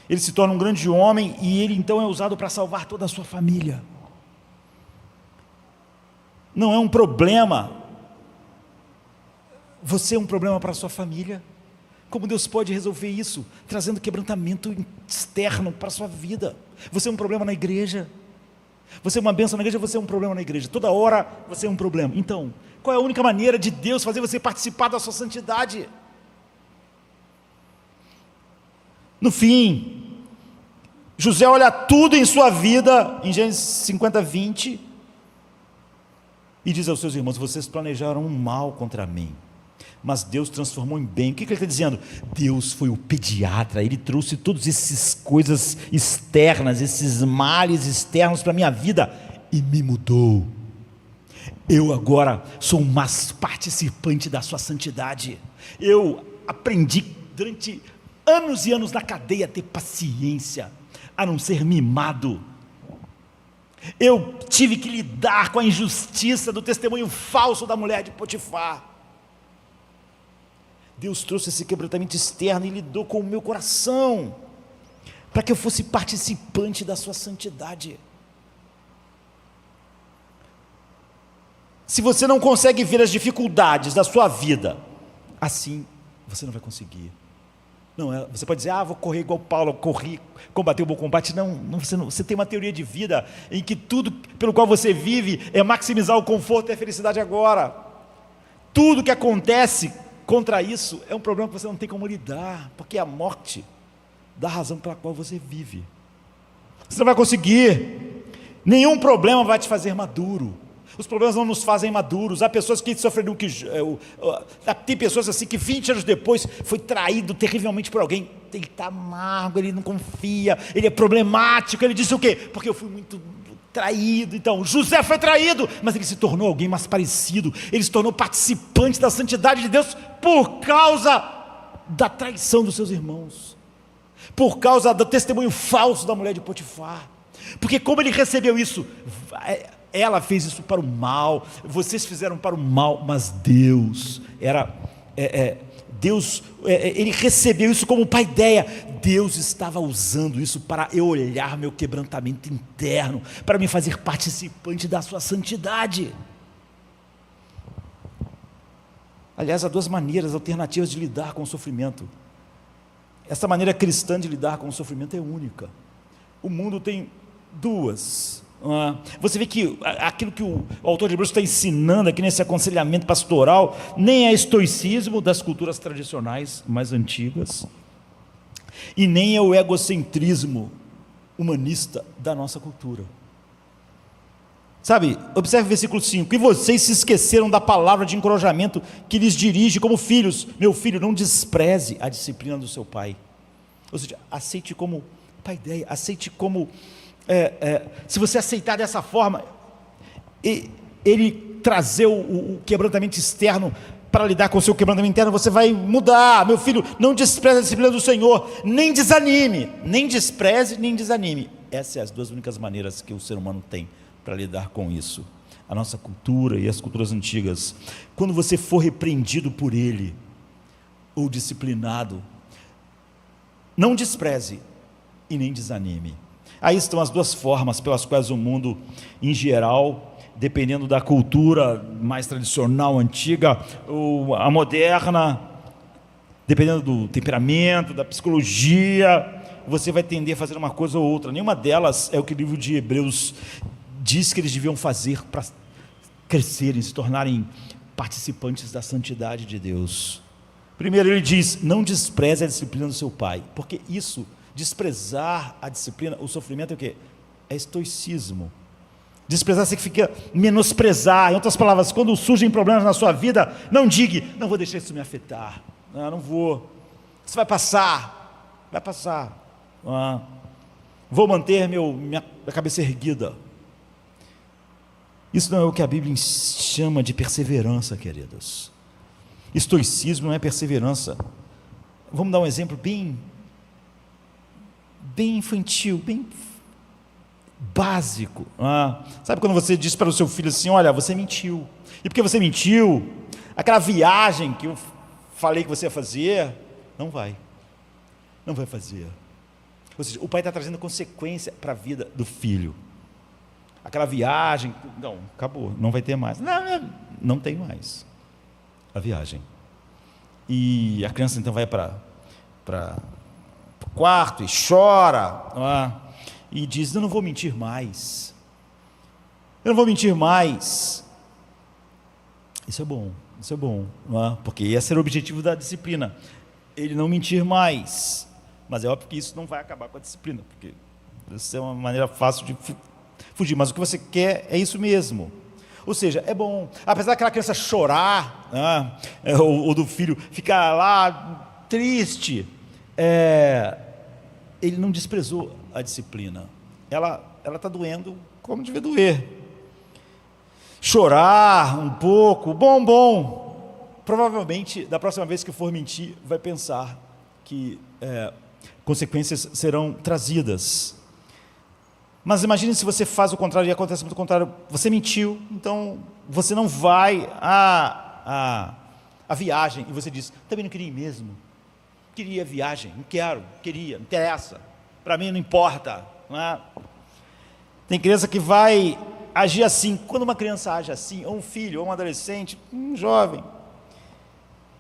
Ele se torna um grande homem, e ele então é usado para salvar toda a sua família. Não é um problema, você é um problema para a sua família. Como Deus pode resolver isso? Trazendo quebrantamento externo para a sua vida. Você é um problema na igreja, você é uma bênção na igreja, você é um problema na igreja, toda hora você é um problema. Então, qual é a única maneira de Deus fazer você participar da sua santidade? No fim, José olha tudo em sua vida, em Gênesis 50, 20, e diz aos seus irmãos: vocês planejaram um mal contra mim, mas Deus transformou em bem. O que ele está dizendo? Deus foi o pediatra, Ele trouxe todas essas coisas externas, esses males externos para a minha vida, e me mudou. Eu agora sou mais participante da sua santidade. Eu aprendi durante anos e anos na cadeia a ter paciência, a não ser mimado. Eu tive que lidar com a injustiça do testemunho falso da mulher de Potifar. Deus trouxe esse quebrantamento externo e lidou com o meu coração, para que eu fosse participante da sua santidade. Se você não consegue ver as dificuldades da sua vida, assim você não vai conseguir. Não, você pode dizer: vou correr igual Paulo, corri, combater o bom combate. Não, você tem uma teoria de vida em que tudo pelo qual você vive é maximizar o conforto e a felicidade agora. Tudo que acontece contra isso é um problema que você não tem como lidar, porque é a morte da razão pela qual você vive. Você não vai conseguir. Nenhum problema vai te fazer maduro. Os problemas não nos fazem maduros. Há pessoas que sofreram tem pessoas assim que 20 anos depois foi traído terrivelmente por alguém. Ele está amargo, ele não confia, ele é problemático. Ele disse o quê? Porque eu fui muito traído. Então, José foi traído, mas ele se tornou alguém mais parecido. Ele se tornou participante da santidade de Deus por causa da traição dos seus irmãos, por causa do testemunho falso da mulher de Potifar. Porque como ele recebeu isso, ela fez isso para o mal, vocês fizeram para o mal, mas Deus ele recebeu isso como uma ideia. Deus estava usando isso para eu olhar meu quebrantamento interno, para me fazer participante da sua santidade. Aliás, há duas maneiras alternativas de lidar com o sofrimento. Essa maneira cristã de lidar com o sofrimento é única. O mundo tem duas. Você vê que aquilo que o autor de Hebreus está ensinando aqui nesse aconselhamento pastoral nem é estoicismo das culturas tradicionais mais antigas, e nem é o egocentrismo humanista da nossa cultura. Sabe, observe o versículo 5: e vocês se esqueceram da palavra de encorajamento que lhes dirige como filhos. Meu filho, não despreze a disciplina do seu pai. Ou seja, aceite como pai-ideia, aceite como se você aceitar dessa forma, ele trazer o quebrantamento externo para lidar com o seu quebrantamento interno, você vai mudar. Meu filho, não despreze a disciplina do Senhor, nem desanime, nem despreze, nem desanime. Essas são as duas únicas maneiras que o ser humano tem para lidar com isso. A nossa cultura e as culturas antigas. Quando você for repreendido por ele, ou disciplinado, não despreze e nem desanime. Aí estão as duas formas pelas quais o mundo, em geral, dependendo da cultura mais tradicional, antiga, ou a moderna, dependendo do temperamento, da psicologia, você vai tender a fazer uma coisa ou outra. Nenhuma delas é o que o livro de Hebreus diz que eles deviam fazer para crescerem, se tornarem participantes da santidade de Deus. Primeiro ele diz, não despreze a disciplina do seu pai, porque isso, desprezar a disciplina, o sofrimento é o quê? É estoicismo. Desprezar significa menosprezar. Em outras palavras, quando surgem problemas na sua vida, não diga, não vou deixar isso me afetar, não vou, isso vai passar, vou manter minha cabeça erguida. Isso não é o que a Bíblia chama de perseverança, queridos. Estoicismo não é perseverança. Vamos dar um exemplo bem infantil, bem básico. Sabe quando você diz para o seu filho assim, olha, você mentiu, e porque você mentiu, aquela viagem que eu falei que você ia fazer, não vai fazer. Ou seja, o pai está trazendo consequência para a vida do filho. Aquela viagem, não, acabou, não vai ter mais. Não tem mais a viagem. E a criança então vai para o quarto e chora, e diz, eu não vou mentir mais. Isso é bom, porque esse era o objetivo da disciplina, ele não mentir mais. Mas é óbvio que isso não vai acabar com a disciplina, porque isso é uma maneira fácil de fugir, mas o que você quer é isso mesmo. Ou seja, é bom, apesar daquela criança chorar, ou do filho ficar lá triste, ele não desprezou a disciplina. Ela está doendo como devia doer. Chorar um pouco, bom. Provavelmente, da próxima vez que for mentir, vai pensar que consequências serão trazidas. Mas imagine se você faz o contrário e acontece muito o contrário. Você mentiu, então você não vai à viagem. E você diz, também não queria ir mesmo. Queria viagem, não interessa. Para mim não importa. Tem criança que vai agir assim. Quando uma criança age assim, ou um filho, ou um adolescente, um jovem,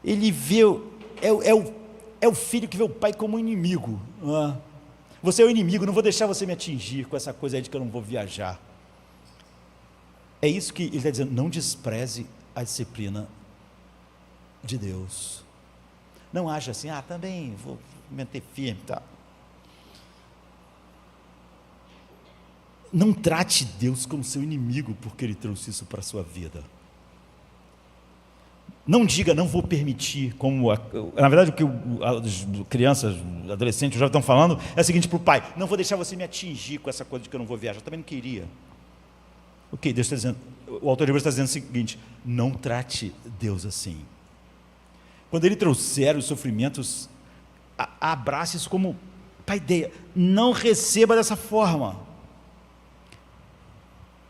ele vê, é o filho que vê o pai como inimigo. Você é o inimigo, não vou deixar você me atingir com essa coisa aí de que eu não vou viajar. É isso que ele está dizendo, não despreze a disciplina de Deus. Não haja assim, também vou me manter firme, tá? Não trate Deus como seu inimigo, porque Ele trouxe isso para a sua vida. Não diga, não vou permitir, na verdade o que as crianças, adolescentes já estão falando, é o seguinte para o pai, não vou deixar você me atingir com essa coisa de que eu não vou viajar, eu também não queria. Ok, Deus está dizendo, o autor de Hebreus está dizendo o seguinte, não trate Deus assim. Quando Ele trouxer os sofrimentos, abrace isso como paideia, não receba dessa forma.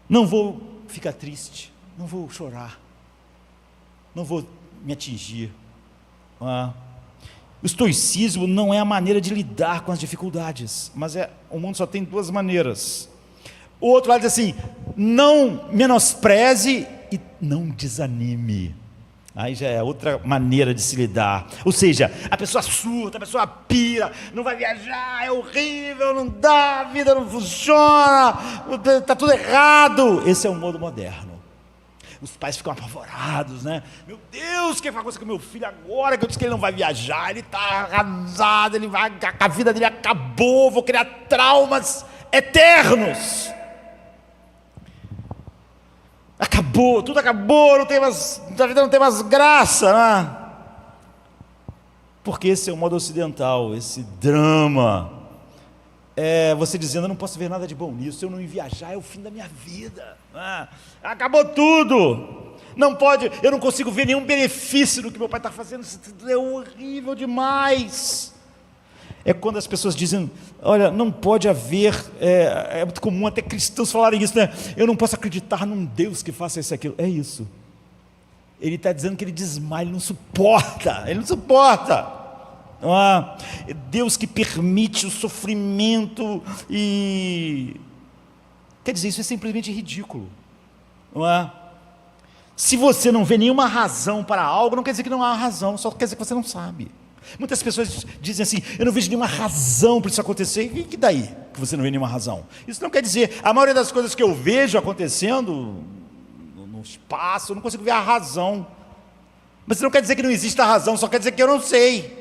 Não vou ficar triste, não vou chorar, não vou me atingir. O estoicismo não é a maneira de lidar com as dificuldades, mas o mundo só tem duas maneiras. O outro lado diz assim, não menospreze e não desanime. Aí já é outra maneira de se lidar. Ou seja, a pessoa surta, a pessoa pira, não vai viajar, é horrível, não dá, a vida não funciona, está tudo errado. Esse é o modo moderno. Os pais ficam apavorados, né? Meu Deus, o que vai acontecer com meu filho agora que eu disse que ele não vai viajar? Ele está arrasado, a vida dele acabou, vou criar traumas eternos. Acabou, tudo acabou, a vida não tem mais graça, né? Porque esse é o modo ocidental, esse drama você dizendo: eu não posso ver nada de bom nisso, se eu não ir viajar é o fim da minha vida, acabou tudo, não pode, eu não consigo ver nenhum benefício no que meu pai está fazendo, isso é horrível demais. É quando as pessoas dizem: olha, não pode haver, é muito comum até cristãos falarem isso, né? Eu não posso acreditar num Deus que faça isso e aquilo. É isso, ele está dizendo que ele desmaia, ele não suporta. Deus que permite o sofrimento, e quer dizer, isso é simplesmente ridículo, não é? Se você não vê nenhuma razão para algo, não quer dizer que não há razão, só quer dizer que você não sabe. Muitas pessoas dizem assim: eu não vejo nenhuma razão para isso acontecer. E que daí que você não vê nenhuma razão? Isso não quer dizer, a maioria das coisas que eu vejo acontecendo no espaço, eu não consigo ver a razão. Mas isso não quer dizer que não exista razão, só quer dizer que eu não sei.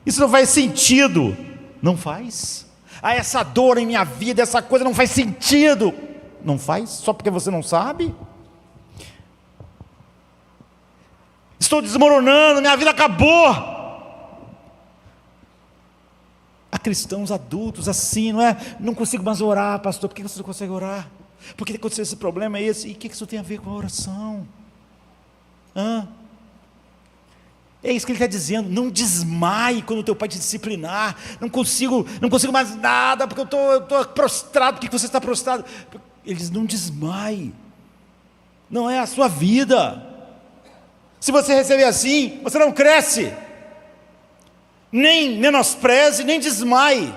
Isso não faz sentido. Não faz. Essa dor em minha vida, essa coisa não faz sentido. Não faz, só porque você não sabe. Estou desmoronando, minha vida acabou. Há cristãos adultos assim, não é? Não consigo mais orar, pastor. Por que você não consegue orar? Por que aconteceu esse problema esse? E o que isso tem a ver com a oração? É isso que ele está dizendo: não desmaie quando o teu pai te disciplinar. Não consigo mais nada, porque eu estou prostrado. Por que você está prostrado? Ele diz: não desmaie, não é a sua vida. Se você receber assim, você não cresce, nem menospreze, nem desmaie,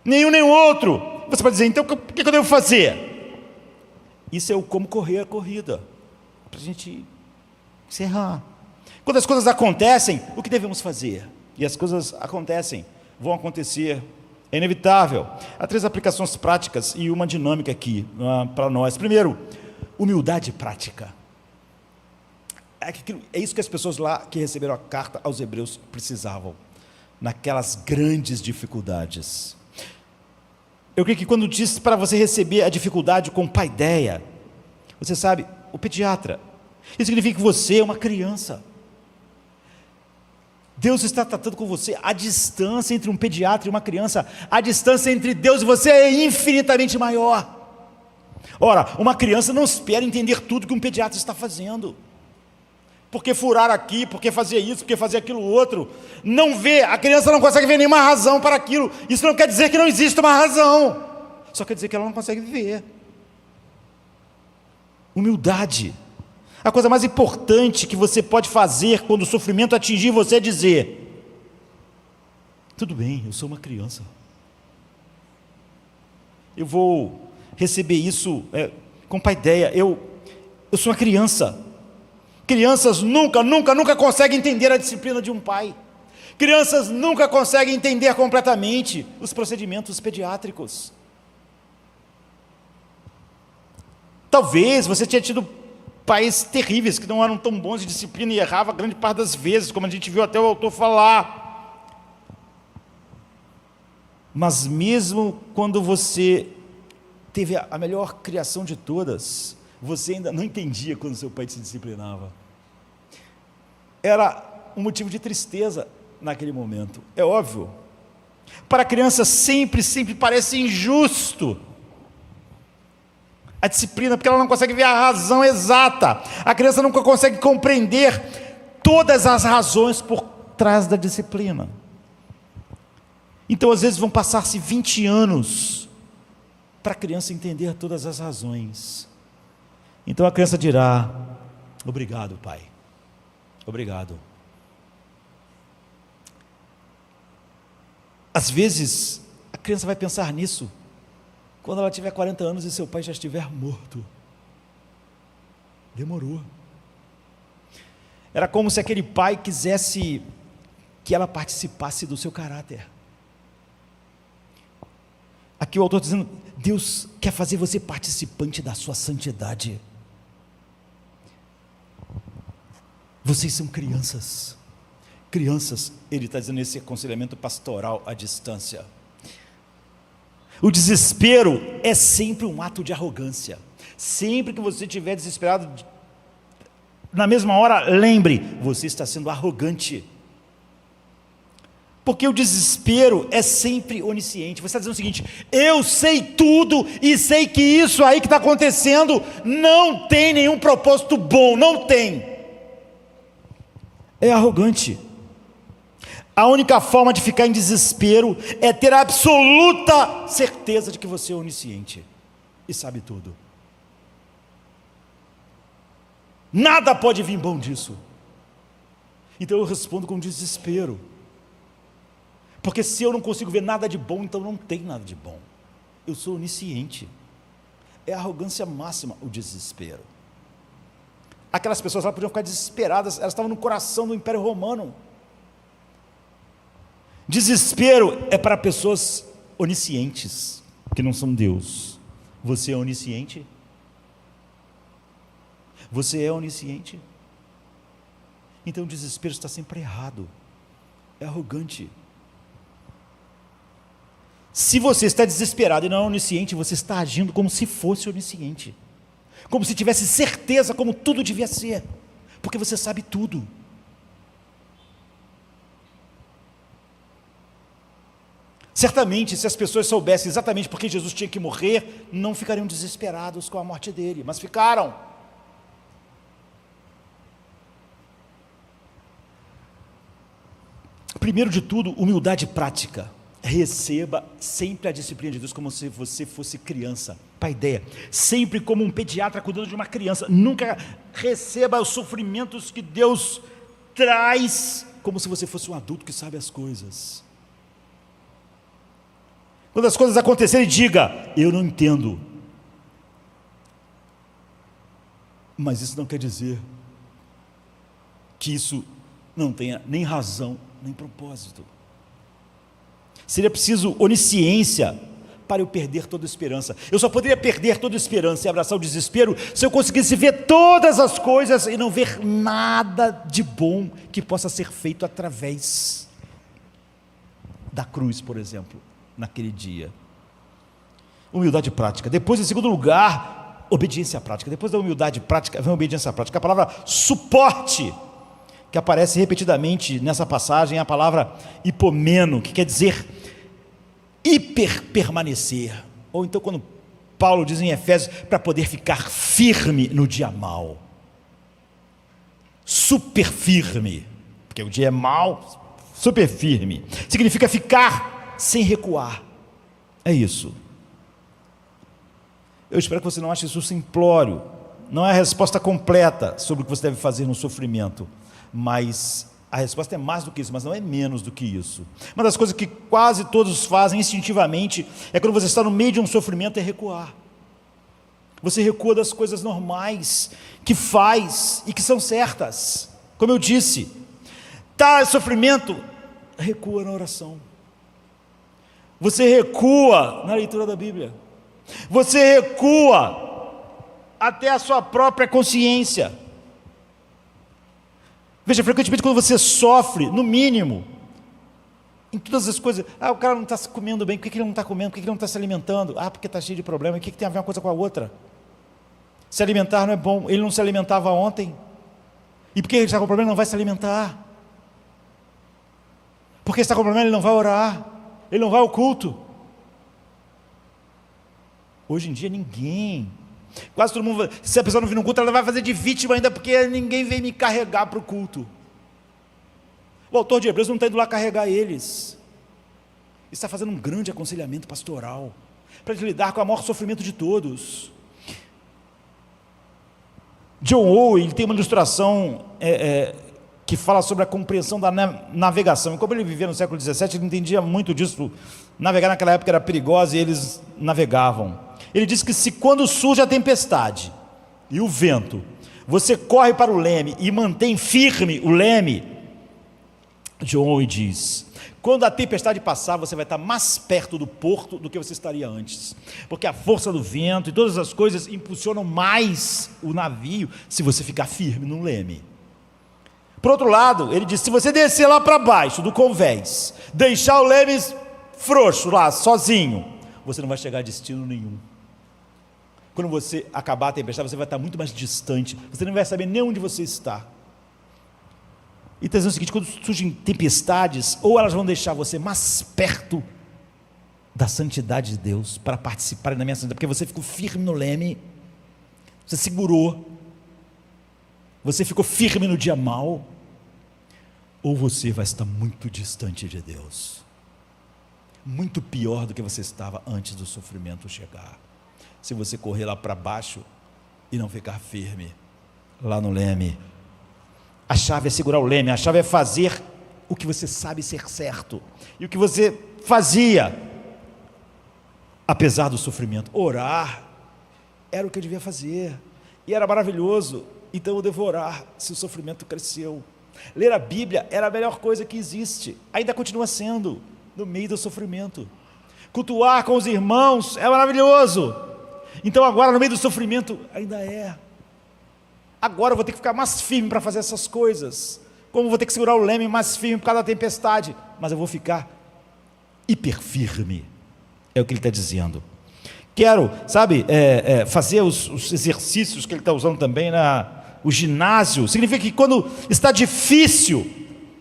nenhum nem outro. Você pode dizer: então o que eu devo fazer? Isso é o como correr a corrida, para a gente encerrar. Quando as coisas acontecem, o que devemos fazer? E as coisas acontecem, vão acontecer, é inevitável. Há 3 aplicações práticas e uma dinâmica aqui para nós. Primeiro, humildade prática. É isso que as pessoas lá que receberam a carta aos Hebreus precisavam, naquelas grandes dificuldades. Eu creio que quando diz para você receber a dificuldade com paideia, você sabe, o pediatra, isso significa que você é uma criança. Deus está tratando com você. A distância entre um pediatra e uma criança, a distância entre Deus e você é infinitamente maior. Ora, uma criança não espera entender tudo que um pediatra está fazendo. Porque furar aqui, porque fazer isso, porque fazer aquilo outro. Não vê, a criança não consegue ver nenhuma razão para aquilo. Isso não quer dizer que não existe uma razão, só quer dizer que ela não consegue ver. Humildade. A coisa mais importante que você pode fazer quando o sofrimento atingir você é dizer: tudo bem, eu sou uma criança, eu vou receber isso com paideia. Eu sou uma criança. Crianças nunca conseguem entender a disciplina de um pai. Crianças nunca conseguem entender completamente os procedimentos pediátricos. Talvez você tenha tido pais terríveis, que não eram tão bons de disciplina e errava grande parte das vezes, como a gente viu até o autor falar. Mas mesmo quando você teve a melhor criação de todas, você ainda não entendia quando seu pai te disciplinava. Era um motivo de tristeza naquele momento, é óbvio. Para a criança sempre parece injusto a disciplina, porque ela não consegue ver a razão exata. A criança nunca consegue compreender todas as razões por trás da disciplina. Então às vezes vão passar-se 20 anos para a criança entender todas as razões. Então a criança dirá: obrigado, pai, obrigado. Às vezes a criança vai pensar nisso quando ela tiver 40 anos e seu pai já estiver morto. Demorou. Era como se aquele pai quisesse que ela participasse do seu caráter. Aqui o autor está dizendo: Deus quer fazer você participante da sua santidade. Vocês são crianças. Crianças, ele está dizendo nesse aconselhamento pastoral à distância. O desespero é sempre um ato de arrogância. Sempre que você estiver desesperado, na mesma hora, lembre: você está sendo arrogante. Porque o desespero é sempre onisciente. Você está dizendo o seguinte: eu sei tudo e sei que isso aí que está acontecendo não tem nenhum propósito bom, não tem. É arrogante. A única forma de ficar em desespero é ter a absoluta certeza de que você é onisciente e sabe tudo. Nada pode vir bom disso. Então eu respondo com desespero. Porque se eu não consigo ver nada de bom, então não tem nada de bom. Eu sou onisciente. É a arrogância máxima, o desespero. Aquelas pessoas lá podiam ficar desesperadas, elas estavam no coração do Império Romano. Desespero é para pessoas oniscientes, que não são Deus. Você é onisciente? Você é onisciente? Então o desespero está sempre errado. É arrogante. Se você está desesperado e não é onisciente, você está agindo como se fosse onisciente, como se tivesse certeza como tudo devia ser, porque você sabe tudo. Certamente, se as pessoas soubessem exatamente por que Jesus tinha que morrer, não ficariam desesperados com a morte dele, mas ficaram. Primeiro de tudo, humildade prática. Receba sempre a disciplina de Deus como se você fosse criança. Para a ideia, sempre como um pediatra cuidando de uma criança. Nunca receba os sofrimentos que Deus traz como se você fosse um adulto que sabe as coisas. Quando as coisas acontecerem, diga: eu não entendo. Mas isso não quer dizer que isso não tenha nem razão, nem propósito. Seria preciso onisciência para eu perder toda a esperança. Eu só poderia perder toda a esperança e abraçar o desespero se eu conseguisse ver todas as coisas e não ver nada de bom que possa ser feito através da cruz, por exemplo, naquele dia. Humildade prática. Depois, em segundo lugar, obediência prática. Depois da humildade prática, vem a obediência prática. A palavra suporte, que aparece repetidamente nessa passagem, é a palavra hipomeno, que quer dizer hiperpermanecer, ou então quando Paulo diz em Efésios, para poder ficar firme no dia mau, super firme, porque o dia é mau, super firme, significa ficar sem recuar, é isso. Eu espero que você não ache isso simplório, não é a resposta completa sobre o que você deve fazer no sofrimento, mas a resposta é mais do que isso, mas não é menos do que isso. Uma das coisas que quase todos fazem instintivamente é quando você está no meio de um sofrimento, é recuar. Você recua das coisas normais que faz e que são certas. Como eu disse, tá sofrimento, recua na oração. Você recua na leitura da Bíblia. Você recua até a sua própria consciência. Veja, frequentemente quando você sofre, no mínimo, em todas as coisas, o cara não está comendo bem, por que ele não está comendo, por que ele não está se alimentando? Porque está cheio de problema, o que tem a ver uma coisa com a outra? Se alimentar não é bom, ele não se alimentava ontem, e porque ele está com problema, ele não vai se alimentar, porque está com problema, ele não vai orar, ele não vai ao culto. Hoje em dia ninguém, quase todo mundo, se a pessoa não vir no culto, ela vai fazer de vítima ainda, porque ninguém vem me carregar para o culto. O autor de Hebreus não está indo lá carregar eles, está fazendo um grande aconselhamento pastoral, para lidar com o maior sofrimento de todos. John Owen, ele tem uma ilustração que fala sobre a compreensão da navegação, e como ele vivia no século XVII, ele entendia muito disso, navegar naquela época era perigoso e eles navegavam. Ele diz que se quando surge a tempestade e o vento, você corre para o leme e mantém firme o leme, John Owen diz, quando a tempestade passar, você vai estar mais perto do porto do que você estaria antes, porque a força do vento e todas as coisas impulsionam mais o navio se você ficar firme no leme. Por outro lado, ele diz, se você descer lá para baixo do convés, deixar o leme frouxo lá, sozinho, você não vai chegar a destino nenhum. Quando você acabar a tempestade, você vai estar muito mais distante, você não vai saber nem onde você está. E está dizendo o seguinte: quando surgem tempestades, ou elas vão deixar você mais perto da santidade de Deus, para participarem da minha santidade, porque você ficou firme no leme, você segurou, você ficou firme no dia mau, ou você vai estar muito distante de Deus, muito pior do que você estava antes do sofrimento chegar, se você correr lá para baixo e não ficar firme lá no leme. A chave é segurar o leme, a chave é fazer o que você sabe ser certo, e o que você fazia, apesar do sofrimento, orar, era o que eu devia fazer, e era maravilhoso, então eu devo orar, se o sofrimento cresceu. Ler a Bíblia era a melhor coisa que existe, ainda continua sendo, no meio do sofrimento. Cultuar com os irmãos é maravilhoso, então agora no meio do sofrimento, ainda é. Agora eu vou ter que ficar mais firme para fazer essas coisas, como vou ter que segurar o leme mais firme por causa da tempestade, mas eu vou ficar hiper firme, é o que ele está dizendo. Quero, sabe, fazer os exercícios que ele está usando também o ginásio, significa que quando está difícil,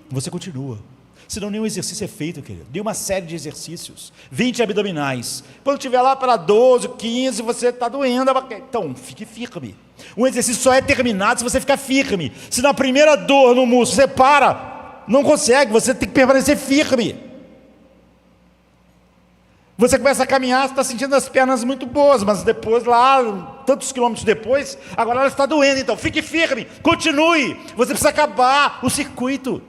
você continua, senão nenhum exercício é feito, querido, nenhuma série de exercícios, 20 abdominais, quando estiver lá para 12, 15, você está doendo, então fique firme. Um exercício só é terminado se você ficar firme. Se na primeira dor no músculo você para, não consegue, você tem que permanecer firme. Você começa a caminhar, você está sentindo as pernas muito boas, mas depois lá, tantos quilômetros depois, agora ela está doendo, então fique firme, continue, você precisa acabar o circuito.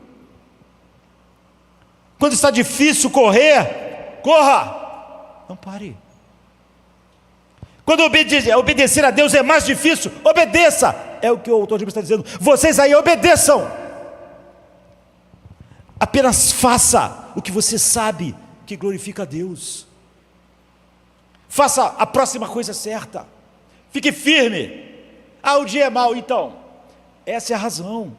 Quando está difícil correr, corra, não pare. Quando obedecer a Deus é mais difícil, obedeça, é o que o autor de Hebreus está dizendo, vocês aí obedeçam, apenas faça o que você sabe que glorifica a Deus, faça a próxima coisa certa, fique firme. O dia é mau, então, essa é a razão.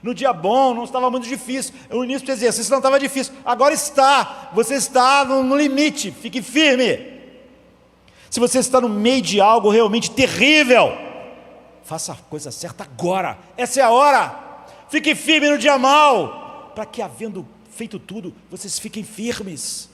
No dia bom não estava muito difícil, o início do exercício não estava difícil, agora está, você está no limite, fique firme. Se você está no meio de algo realmente terrível, faça a coisa certa agora, essa é a hora, fique firme no dia mau, para que havendo feito tudo, vocês fiquem firmes.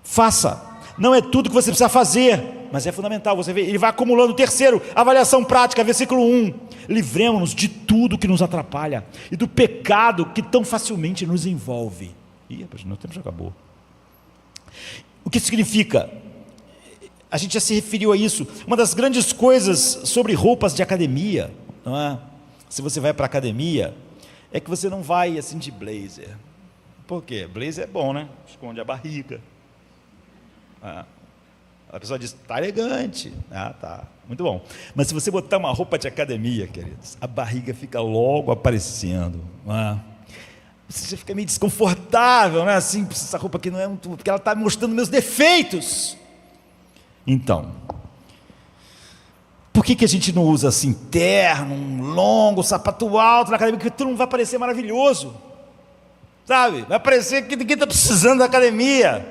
Faça, não é tudo que você precisa fazer, mas é fundamental, você vê, ele vai acumulando. Terceiro, avaliação prática, versículo 1, livremos-nos de tudo que nos atrapalha, e do pecado que tão facilmente nos envolve. Meu tempo já acabou. O que significa? A gente já se referiu a isso. Uma das grandes coisas sobre roupas de academia, não é? Se você vai para a academia, é que você não vai assim de blazer. Por quê? Blazer é bom, né? Esconde a barriga. A pessoa diz, está elegante. Tá, muito bom. Mas se você botar uma roupa de academia, queridos, a barriga fica logo aparecendo. Você já fica meio desconfortável, né? Assim, essa roupa aqui não é muito, porque ela está mostrando meus defeitos. Então, por que a gente não usa assim, terno, um longo, sapato alto na academia, porque todo mundo vai parecer maravilhoso, sabe? Vai parecer que ninguém está precisando da academia.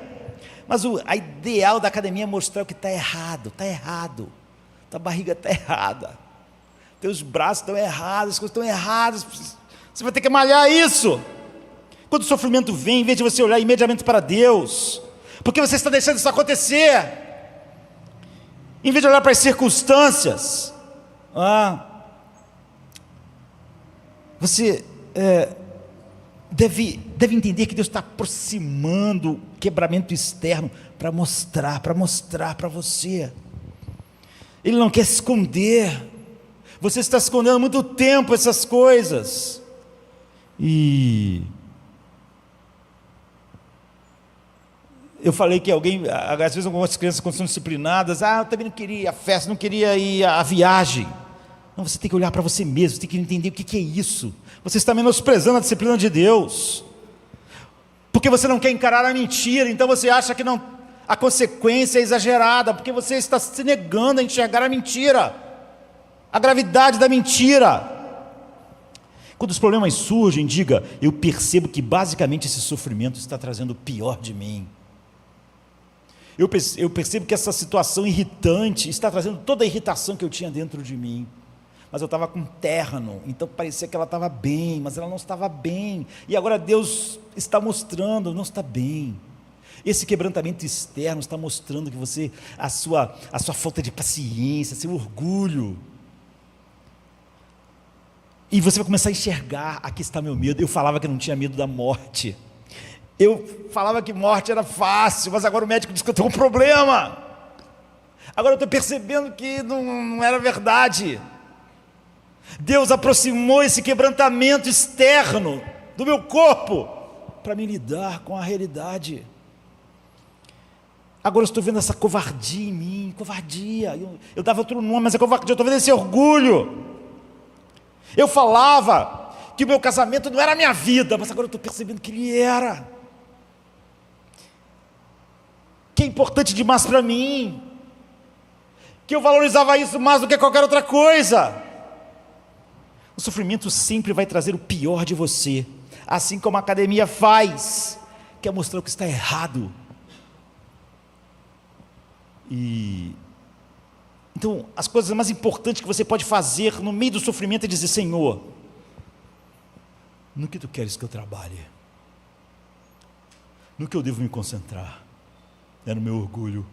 Mas a ideal da academia é mostrar o que está errado, tua barriga está errada, teus braços estão errados, as coisas estão erradas, você vai ter que malhar isso. Quando o sofrimento vem, em vez de você olhar imediatamente para Deus, porque você está deixando isso acontecer, em vez de olhar para as circunstâncias, você deve entender que Deus está aproximando o quebramento externo para mostrar para você. Ele não quer esconder. Você está escondendo há muito tempo essas coisas. E eu falei que alguém, às vezes algumas crianças quando são disciplinadas, eu também não queria ir à festa, não queria ir à viagem. Não, você tem que olhar para você mesmo, tem que entender o que é isso. Você está menosprezando a disciplina de Deus, porque você não quer encarar a mentira, então você acha que não, a consequência é exagerada, porque você está se negando a enxergar a mentira, a gravidade da mentira. Quando os problemas surgem, diga, eu percebo que basicamente esse sofrimento está trazendo o pior de mim. Eu percebo que essa situação irritante está trazendo toda a irritação que eu tinha dentro de mim. mas eu estava com um terno, então parecia que ela estava bem, mas ela não estava bem, e agora Deus está mostrando, não está bem. Esse quebrantamento externo está mostrando que você, a sua falta de paciência, seu orgulho, e você vai começar a enxergar: aqui está meu medo. Eu falava que não tinha medo da morte, eu falava que morte era fácil, mas agora o médico diz que eu tenho um problema, agora eu estou percebendo que não era verdade. Deus aproximou esse quebrantamento externo do meu corpo, para me lidar com a realidade. Agora eu estou vendo essa covardia em mim, covardia, eu dava outro nome, mas é covardia, eu estou vendo esse orgulho. Eu falava que o meu casamento não era a minha vida, mas agora eu estou percebendo que ele era, que é importante demais para mim, que eu valorizava isso mais do que qualquer outra coisa. O sofrimento sempre vai trazer o pior de você, assim como a academia faz, quer mostrar o que está errado. Então, as coisas mais importantes que você pode fazer no meio do sofrimento é dizer: Senhor, no que tu queres que eu trabalhe? No que eu devo me concentrar? É no meu orgulho.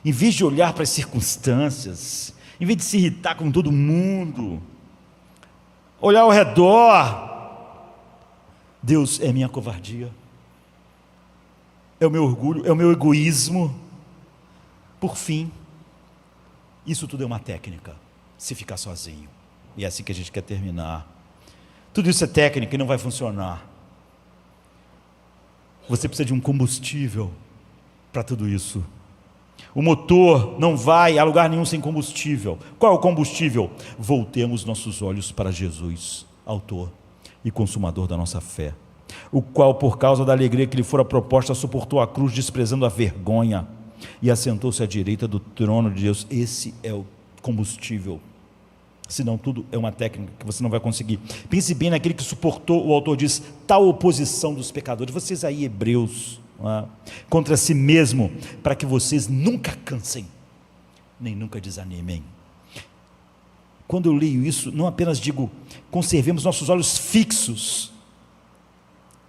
Em vez de olhar para as circunstâncias, em vez de se irritar com todo mundo, olhar ao redor, Deus, é minha covardia, é o meu orgulho, é o meu egoísmo. Por fim, isso tudo é uma técnica, se ficar sozinho, e é assim que a gente quer terminar. Tudo isso é técnica e não vai funcionar. Você precisa de um combustível para tudo isso. O motor não vai a lugar nenhum sem combustível. Qual é o combustível? Voltemos nossos olhos para Jesus, autor e consumador da nossa fé, o qual, por causa da alegria que lhe fora proposta, suportou a cruz, desprezando a vergonha, e assentou-se à direita do trono de Deus. Esse é o combustível. Senão tudo é uma técnica que você não vai conseguir. Pense bem naquele que suportou, o autor diz, tal oposição dos pecadores. Vocês aí, hebreus, contra si mesmo, para que vocês nunca cansem, nem nunca desanimem. Quando eu leio isso, não apenas digo, conservemos nossos olhos fixos,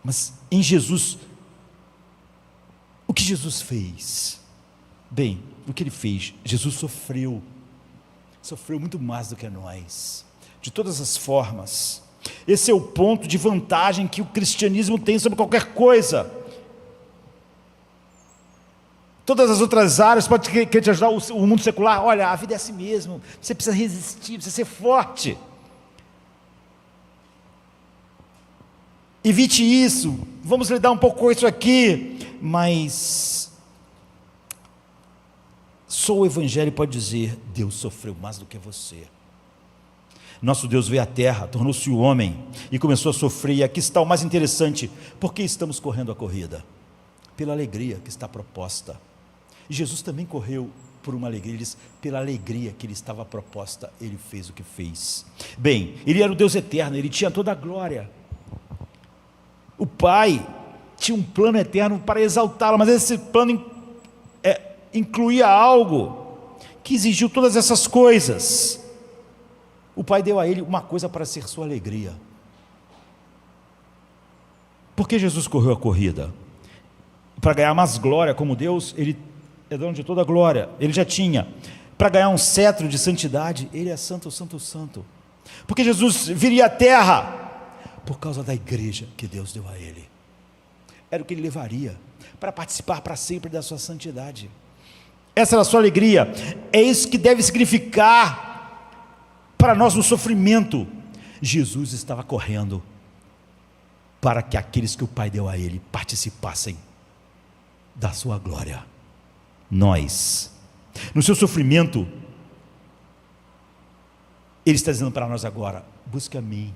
mas em Jesus. O que Jesus fez? Bem, o que ele fez? Jesus sofreu muito mais do que nós, de todas as formas. Esse é o ponto de vantagem que o cristianismo tem sobre qualquer coisa. Todas as outras áreas podem querer te ajudar, o mundo secular, olha, a vida é assim mesmo, você precisa resistir, precisa ser forte. Evite isso, vamos lidar um pouco com isso aqui, mas só o Evangelho pode dizer: Deus sofreu mais do que você. Nosso Deus veio à terra, tornou-se o homem e começou a sofrer. E aqui está o mais interessante: por que estamos correndo a corrida? Pela alegria que está proposta. E Jesus também correu por uma alegria. Ele diz: pela alegria que lhe estava proposta, ele fez o que fez. Bem, ele era o Deus eterno, ele tinha toda a glória. O Pai tinha um plano eterno para exaltá-lo, mas esse plano incluía algo que exigiu todas essas coisas. O Pai deu a ele uma coisa para ser sua alegria. Por que Jesus correu a corrida? Para ganhar mais glória como Deus. Ele é dono de toda a glória, ele já tinha. Para ganhar um cetro de santidade, ele é santo, santo, santo. Porque Jesus viria à terra por causa da igreja que Deus deu a ele. Era o que ele levaria para participar para sempre da sua santidade. Essa era a sua alegria. É isso que deve significar para nós no sofrimento. Jesus estava correndo para que aqueles que o Pai deu a ele participassem da sua glória. Nós, no seu sofrimento, ele está dizendo para nós agora: busque a mim,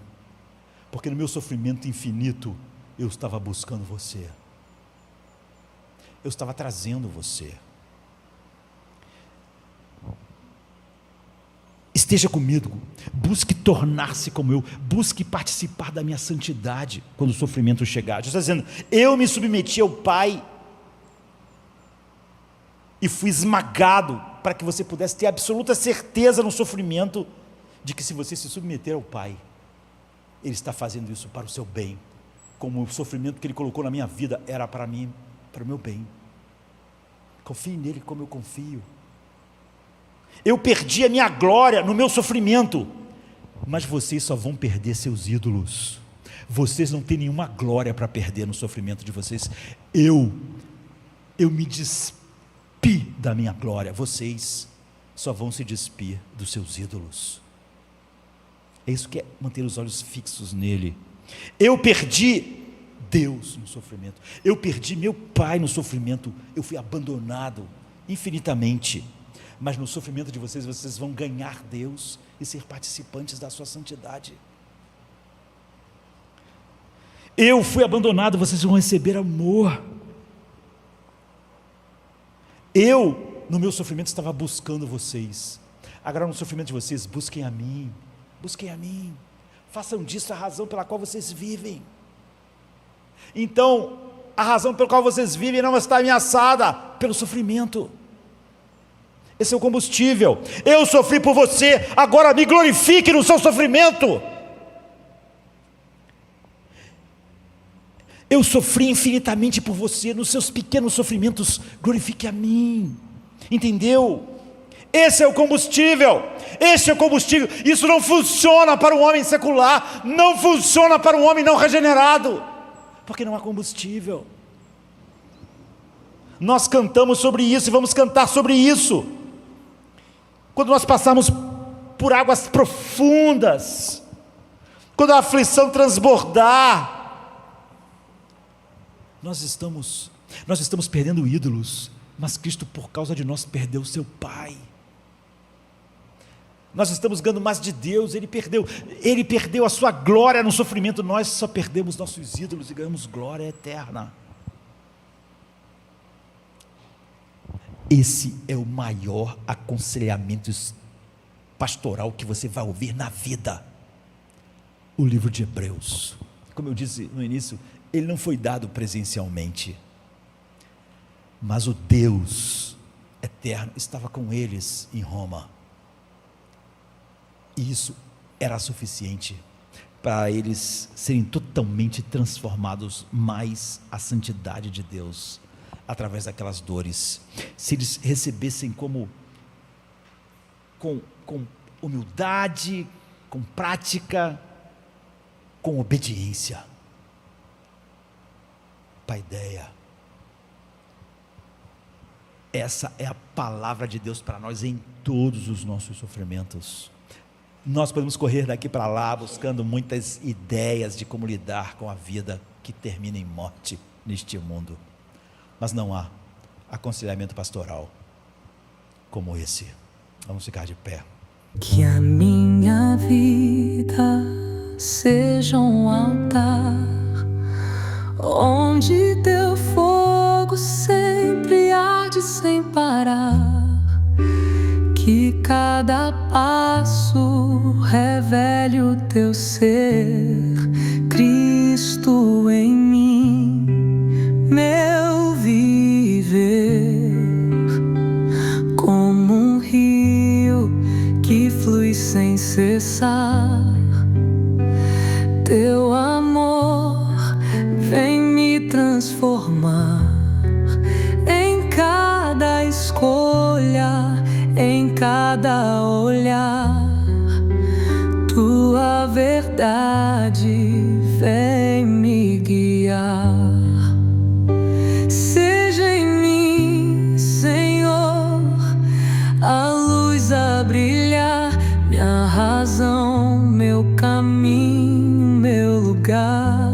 porque no meu sofrimento infinito eu estava buscando você, eu estava trazendo você. Esteja comigo, busque tornar-se como eu, busque participar da minha santidade quando o sofrimento chegar. Jesus está dizendo: eu me submeti ao Pai e fui esmagado para que você pudesse ter absoluta certeza no sofrimento de que, se você se submeter ao Pai, Ele está fazendo isso para o seu bem, como o sofrimento que Ele colocou na minha vida era para mim, para o meu bem. Confie nele como eu confio. Eu perdi a minha glória no meu sofrimento, mas vocês só vão perder seus ídolos. Vocês não têm nenhuma glória para perder no sofrimento de vocês. Eu me despi da minha glória. Vocês só vão se despir dos seus ídolos. É isso que é manter os olhos fixos nele. Eu perdi Deus no sofrimento. Eu perdi meu Pai no sofrimento. Eu fui abandonado infinitamente. Mas no sofrimento de vocês, vocês vão ganhar Deus e ser participantes da sua santidade. Eu fui abandonado, vocês vão receber amor. Eu, no meu sofrimento, estava buscando vocês. Agora, no sofrimento de vocês, busquem a mim. Busquem a mim. Façam disso a razão pela qual vocês vivem. Então, a razão pela qual vocês vivem não está ameaçada pelo sofrimento. Esse é o combustível. Eu sofri por você, agora me glorifique no seu sofrimento. Eu sofri infinitamente por você, nos seus pequenos sofrimentos, glorifique a mim. Entendeu? Esse é o combustível. Esse é o combustível. Isso não funciona para um homem secular, não funciona para um homem não regenerado, porque não há combustível. Nós cantamos sobre isso e vamos cantar sobre isso. Quando nós passamos por águas profundas, quando a aflição transbordar, nós estamos perdendo ídolos, mas Cristo, por causa de nós, perdeu o seu Pai. Nós estamos ganhando mais de Deus. Ele perdeu a sua glória no sofrimento. Nós só perdemos nossos ídolos e ganhamos glória eterna. Esse é o maior aconselhamento pastoral que você vai ouvir na vida. O livro de Hebreus, como eu disse no início, ele não foi dado presencialmente, mas o Deus eterno estava com eles em Roma, e isso era suficiente para eles serem totalmente transformados mais à santidade de Deus, através daquelas dores. Se eles recebessem com humildade, com prática, com obediência. Paideia. Essa é a palavra de Deus para nós em todos os nossos sofrimentos. Nós podemos correr daqui para lá buscando muitas ideias de como lidar com a vida que termina em morte neste mundo, mas não há aconselhamento pastoral como esse. Vamos ficar de pé. Que a minha vida seja um altar onde teu fogo sempre arde sem parar. Que cada passo revele o teu ser, Cristo em mim, meu viver. Como um rio que flui sem cessar, teu amor vem me transformar. Em cada escolha, em cada olhar, tua verdade vem me guiar. Seja em mim, Senhor, a luz a brilhar, minha razão, meu caminho, meu lugar.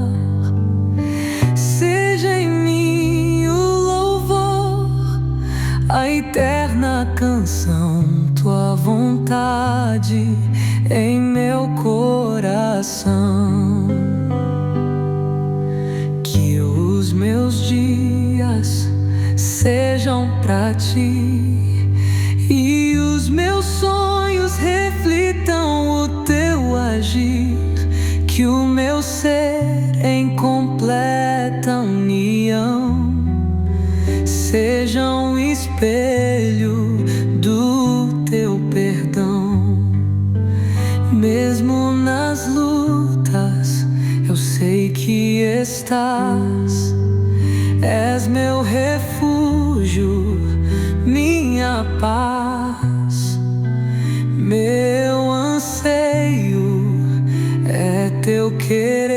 Seja em mim o louvor, a eterna canção, tua vontade em meu coração. Que os meus dias sejam pra ti e os meus sonhos reflitam o teu agir. Que o meu ser em completa união seja um espelho do estás. És meu refúgio, minha paz. Meu anseio é teu querer.